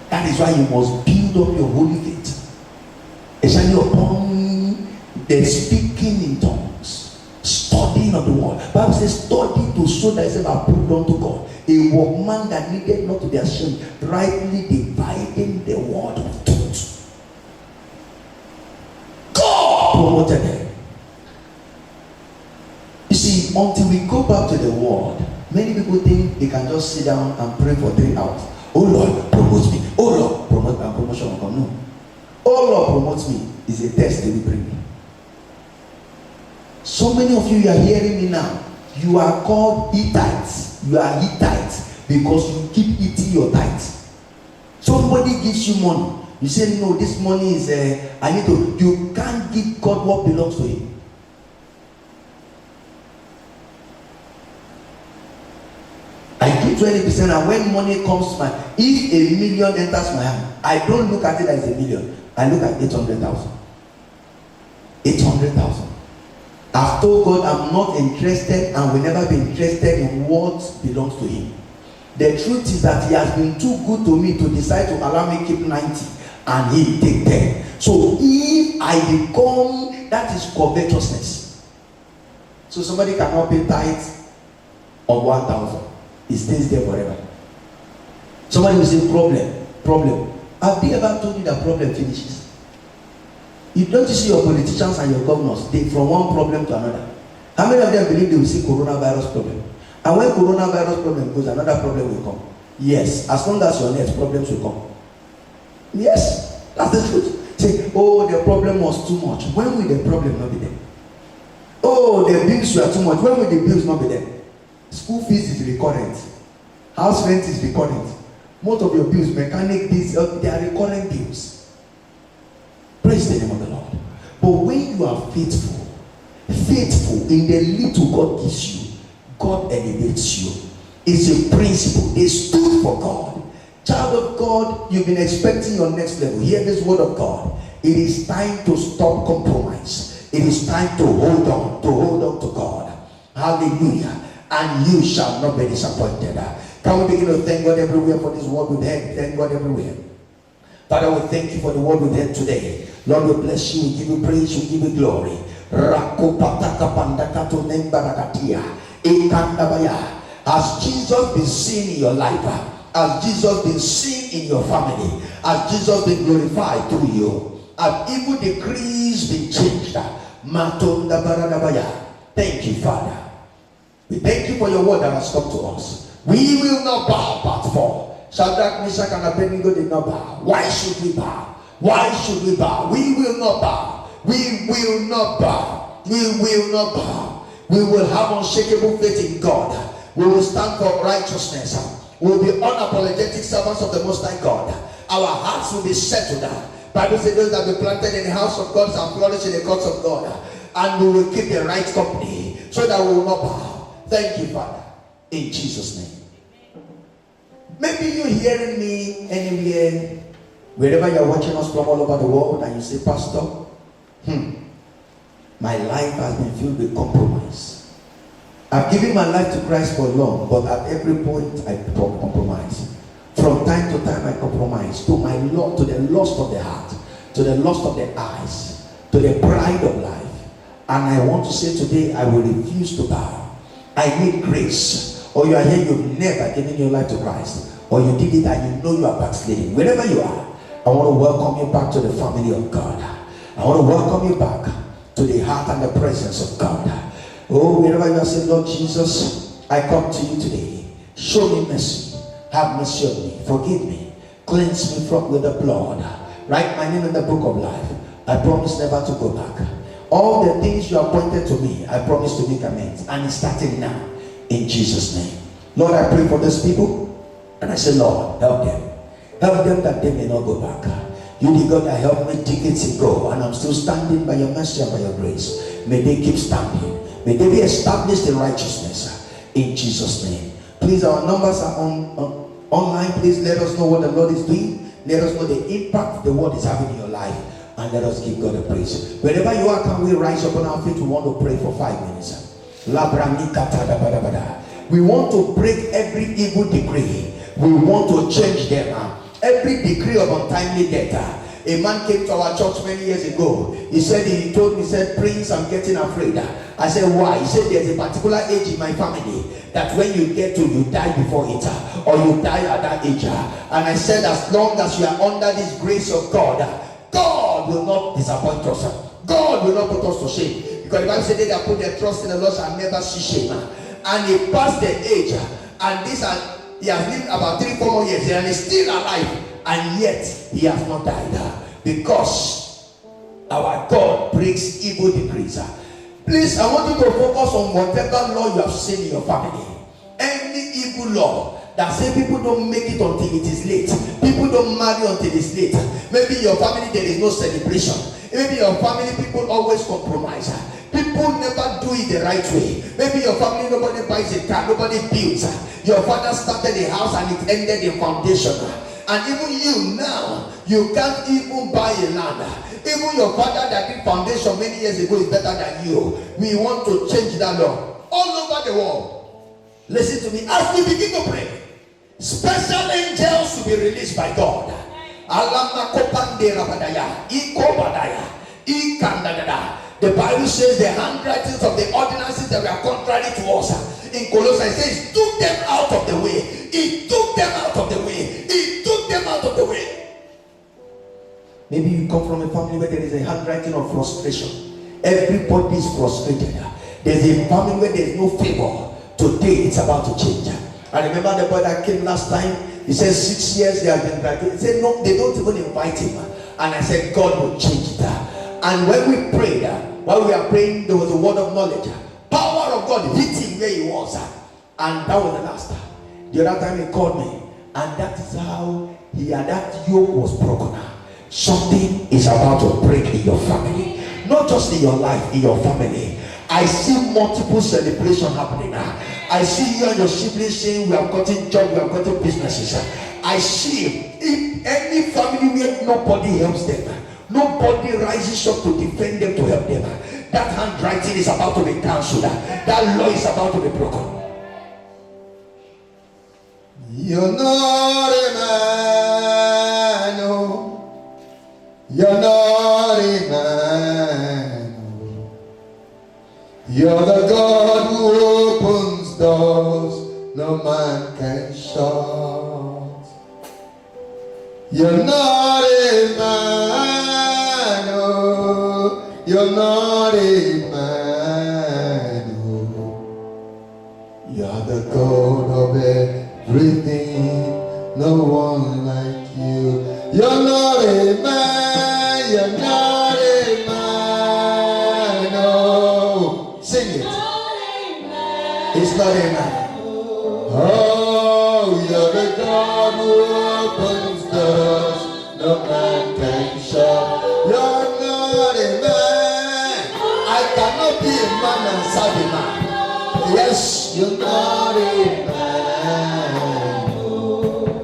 Speaker 2: That is why you must build up your holy faith, especially upon the speaking in tongues, studying of the word. The Bible says, study to show thyself approved unto God, a workman that needed not to be ashamed, rightly dividing the word of truth. Promoted them. You see, until we go back to the word, many people think they can just sit down and pray for 3 hours. Oh Lord, promote me. Oh Lord, promote me, and promotion will come. No. Oh Lord, promote me is a test they will bring me. So many of you are hearing me now. You are called Hittites. You are Hittites. because you keep eating your tithe. Somebody gives you money, you say, no, this money is I need to. You can't give God what belongs to him. I give 20%, and when money comes to my, if a million enters my hand, I don't look at it as a million. I look at 800,000. 800,000. I've told God I'm not interested and will never be interested in what belongs to him. The truth is that he has been too good to me to decide to allow me keep 90 and he take 10. So if I become, that is covetousness. So somebody cannot pay tithe of 1,000. It stays there forever. Somebody will say problem. Have they ever told you that problem finishes? You don't see your politicians and your governors, they from one problem to another. How many of them believe they will see coronavirus problem? And when coronavirus problem goes, another problem will come. Yes, as long as you're next, problems will come. Yes, that's the truth. Say, oh, the problem was too much. When will the problem not be there? Oh, the bills were too much. When will the bills not be there? School fees is recurrent. House rent is recurrent. Most of your bills, mechanic bills, they are recurrent bills. Praise the name of the Lord. But when you are faithful in the little God gives you, God elevates you. It's a principle. They stood for God. Child of God, you've been expecting your next level. Hear this word of God. It is time to stop compromise. It is time to hold on to God. Hallelujah. And you shall not be disappointed. Can we begin to thank God everywhere for this word we've heard? Thank God everywhere. Father, we thank you for the word we've heard today. Lord, we bless you, we give you praise, we give you glory. Has Jesus been seen in your life? Has Jesus been seen in your family? Has Jesus been glorified through you? Have evil decrees been changed? Thank you, Father. We thank you for your word that has come to us. We will not bow but fall. Shadrach, Meshach, and Abednego did not bow. Why should we bow? Why should we bow? We will not bow. We will not bow. We will not bow. We will have unshakable faith in God. We will stand for righteousness. We will be unapologetic servants of the Most High God. Our hearts will be settled. Bible says those that be planted in the house of God shall flourish in the courts of God. And we will keep the right company so that we will not bow. Thank you, Father. In Jesus' name. Maybe you're hearing me anywhere, wherever you're watching us from all over the world, and you say, Pastor, my life has been filled with compromise. I've given my life to Christ for long, but at every point I compromise. From time to time I compromise to my Lord, to the lust of the heart, to the lust of the eyes, to the pride of life. And I want to say today, I will refuse to bow. I need grace. Or you are here, you've never given your life to Christ, or you did it and you know you are backsliding. Wherever you are, I want to welcome you back to the family of God. I want to welcome you back to the heart and the presence of God. Oh, wherever you are, say, Lord Jesus, I come to you today. Show me mercy. Have mercy on me. Forgive me. Cleanse me from with the blood. Write my name in the book of life. I promise never to go back. All the things you have pointed to me, I promise to make amends. And it's starting now. In Jesus' name. Lord, I pray for these people. And I say, Lord, help them. Help them that they may not go back. You, the God that helped me decades ago, and I'm still standing by your mercy and by your grace. May they keep standing. May they be established in righteousness. In Jesus' name. Please, our numbers are online. Please let us know what the Lord is doing. Let us know the impact the word is having in your life. And let us give God a praise. Wherever you are, can we rise up on our feet? We want to pray for 5 minutes. We want to break every evil decree. We want to change them. Every decree of untimely death. A man came to our church many years ago. He told me, Prince, I'm getting afraid. I said, why? He said, there's a particular age in my family that when you get to, you die before it, or you die at that age. And I said, as long as you are under this grace of God, God will not disappoint us. God will not put us to shame. Because the Bible said they that put their trust in the Lord shall never see shame. And he passed the age, and he has lived about 3-4 more years, and he's still alive, and yet he has not died. Because our God breaks evil decrees. Please, I want you to focus on whatever law you have seen in your family. Any evil law that say people don't make it until it is late. People don't marry until it's late. Maybe your family there is no celebration. Maybe your family people always compromise. People never do it the right way. Maybe your family nobody buys a car, nobody builds. Your father started a house and it ended in foundation. And even you now, you can't even buy a land. Even your father that did foundation many years ago is better than you. We want to change that law all over the world. Listen to me. As we begin to pray, special angels will be released by God. The Bible says the handwritings of the ordinances that were contrary to us. In Colossians, it says, took them out of the way. He took them out of the way. He took them out of the way. Maybe you come from a family where there is a handwriting of frustration. Everybody is frustrated. There's a family where there is no favor. Today it's about to change. I remember the boy that came last time. He said 6 years they have been invited. He said no, they don't even invite him. And I said God will change that. And when we prayed, while we are praying, there was a word of knowledge. Power of God hit him where he was. And that was the last time. The other time he called me. And that is how that yoke was broken. Something is about to break in your family. Not just in your life, in your family. I see multiple celebration happening now. I see you and your siblings saying we have gotten jobs, we have gotten businesses. I see in any family where nobody helps them, nobody rises up to defend them, to help them, that handwriting is about to be cancelled. That law is about to be broken.
Speaker 3: You're not a man, oh. You're not a man, oh. You're the God who opens doors no man can shut. You're not a man, oh. You're not a man, oh. You're the God of everything, no one like you. You're not a man, you're not a man, oh. Sing it. It's not a man. Oh, you're the God who opens doors no man can shut. You're not a man. I cannot be a man and serve a man. Yes, you're not a man.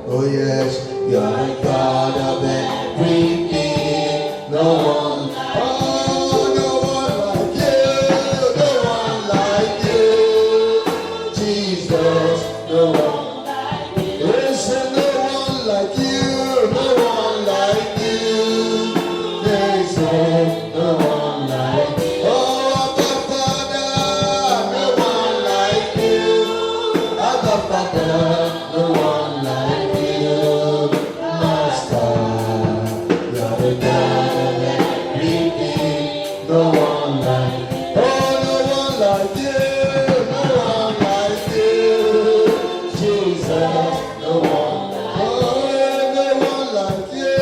Speaker 3: Oh yes, you're the God of everything. No one. Oh, no one like you. No one like you. Jesus, no one. There's no one like you. No one like you. There's no one like you. Oh, Abba Father, no one like you. Abba Father, no one like you. Master, you're the God of everything. No one like you. Oh, no one like you. No one like you. Jesus, no one. Oh, no one like you.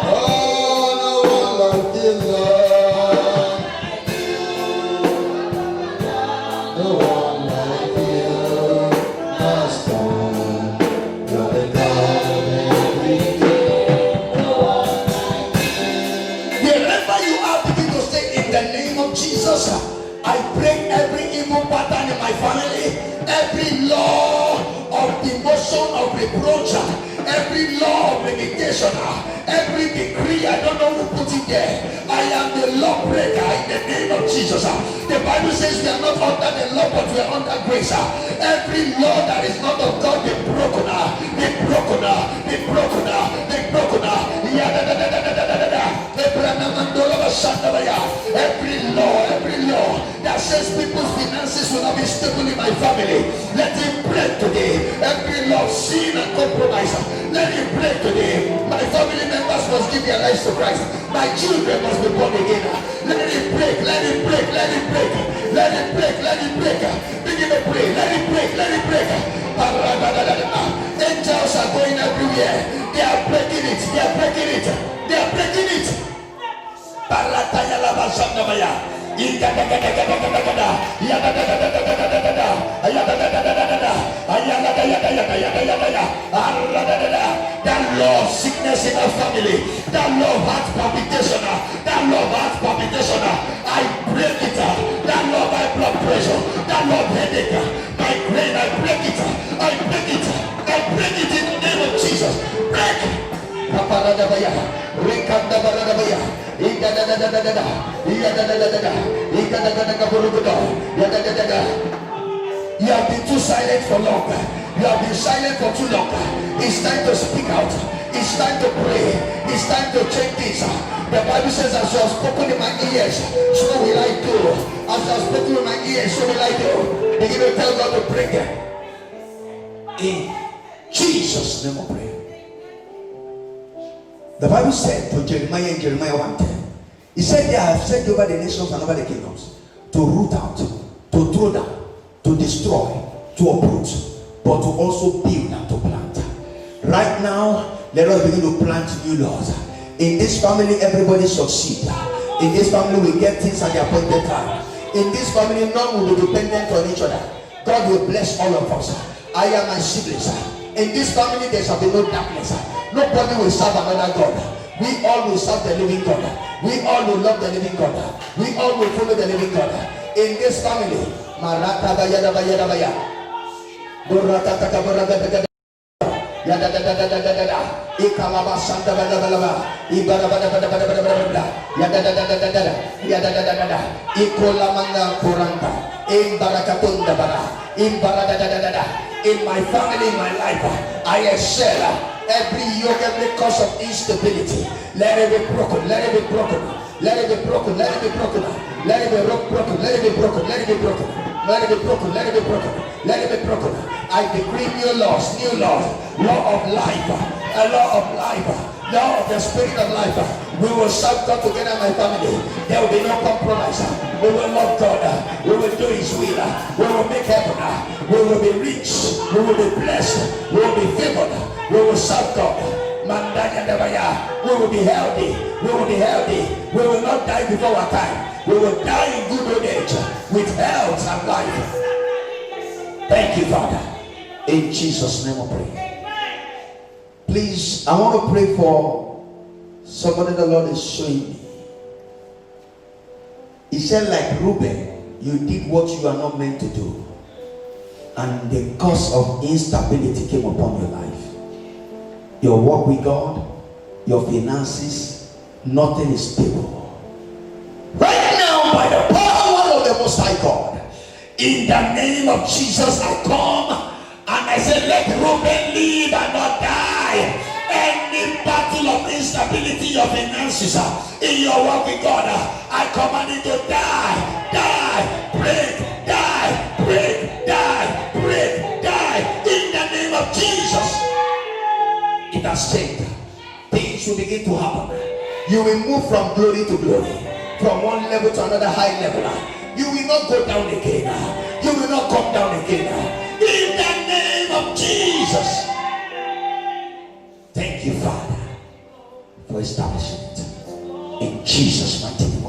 Speaker 3: Oh, no one like you, Lord. No one like you, Master. You're the God of everything.
Speaker 2: Wherever you are, begin to say in the name of Jesus. I break every evil pattern in my family, every law of demotion, of reproach, every law of limitation, every decree. I don't know who put it there. I am the lawbreaker in the name of Jesus. The Bible says we are not under the law, but we are under grace. Every law that is not of God be broken, be broken, be broken, be broken. Every law that says people's finances will not be stable in my family, let it break today. Every law of sin and compromise, let it break today. My family members must give their lives to Christ. My children must be born again. Let it break, let it break, let it break, let it break, let it break. Begin to pray, let it break, let it break. Angels are going everywhere. They are breaking it, they are breaking it, they are breaking it. That Lord sickness in our family, that Lord heart palpitation, that Lord heart palpitation, I break it. That Lord high blood pressure, that Lord headache, migraine, I break it. I break it. I break it in the name of Jesus. Break. You have been too silent for long. You have been silent for too long. It's time to speak out. It's time to pray. It's time to change things. The Bible says, as you have spoken in my ears, so will I do. As you have spoken in my ears, so will I do. Begin to tell God to break it. In Jesus' name I pray. The Bible said to Jeremiah in Jeremiah 1:10, he said, I have set you over the nations and over the kingdoms to root out, to throw down, to destroy, to uproot, but to also build and to plant. Right now, let us begin to plant new laws. In this family, everybody succeed. In this family, we get things at the appointed time. In this family, none will be dependent on each other. God will bless all of us. I am my siblings. In this family, there shall be no darkness. Nobody will serve another God. We all will serve the living God. We all will love the living God. We all will follow the living God. In this family, Marata Bayada Bayada Baya. Burata Takabarada Yada da da da da da da. Ikalaba Santa Bala Bala. Ibara Bada Bada Bada Bada Bada. Yada da da da da da. Yada da da da da. Ikolamanga Kuranta. Imbarakatunda Bara. Imbarada da da da da. In my family, in my life, I excel. Every yoke, every cause of instability, let it be broken, let it be broken, let it be broken, let it be broken, let it be broken, let it be broken, let it be broken, let it be broken, let it be broken, let it be broken. I decree new laws, law of life, a law of life, law of the spirit of life. We will serve God together, my family. There will be no compromise. We will love God. We will do His will. We will make heaven. We will be rich. We will be blessed. We will be favored. We will serve God. We will be healthy. We will be healthy. We will not die before our time. We will die in good old age with health and life. Thank you, Father. In Jesus' name I pray. Please, I want to pray for somebody the Lord is showing me. He said, like Reuben, you did what you are not meant to do. And the cause of instability came upon your life. Your work with God, your finances, nothing is stable. Right now, by the power of the Most High God, in the name of Jesus, I come and I say, let Reuben live and not die. Any battle of instability, your finances, in your work with God, I command it to die, die, break, die, break, die, break, die, in the name of Jesus. It has changed. Things will begin to happen. You will move from glory to glory, from one level to another high level. You will not go down again. You will not come down again. In the name of Jesus. Thank you, Father, for establishing it. In Jesus' mighty name.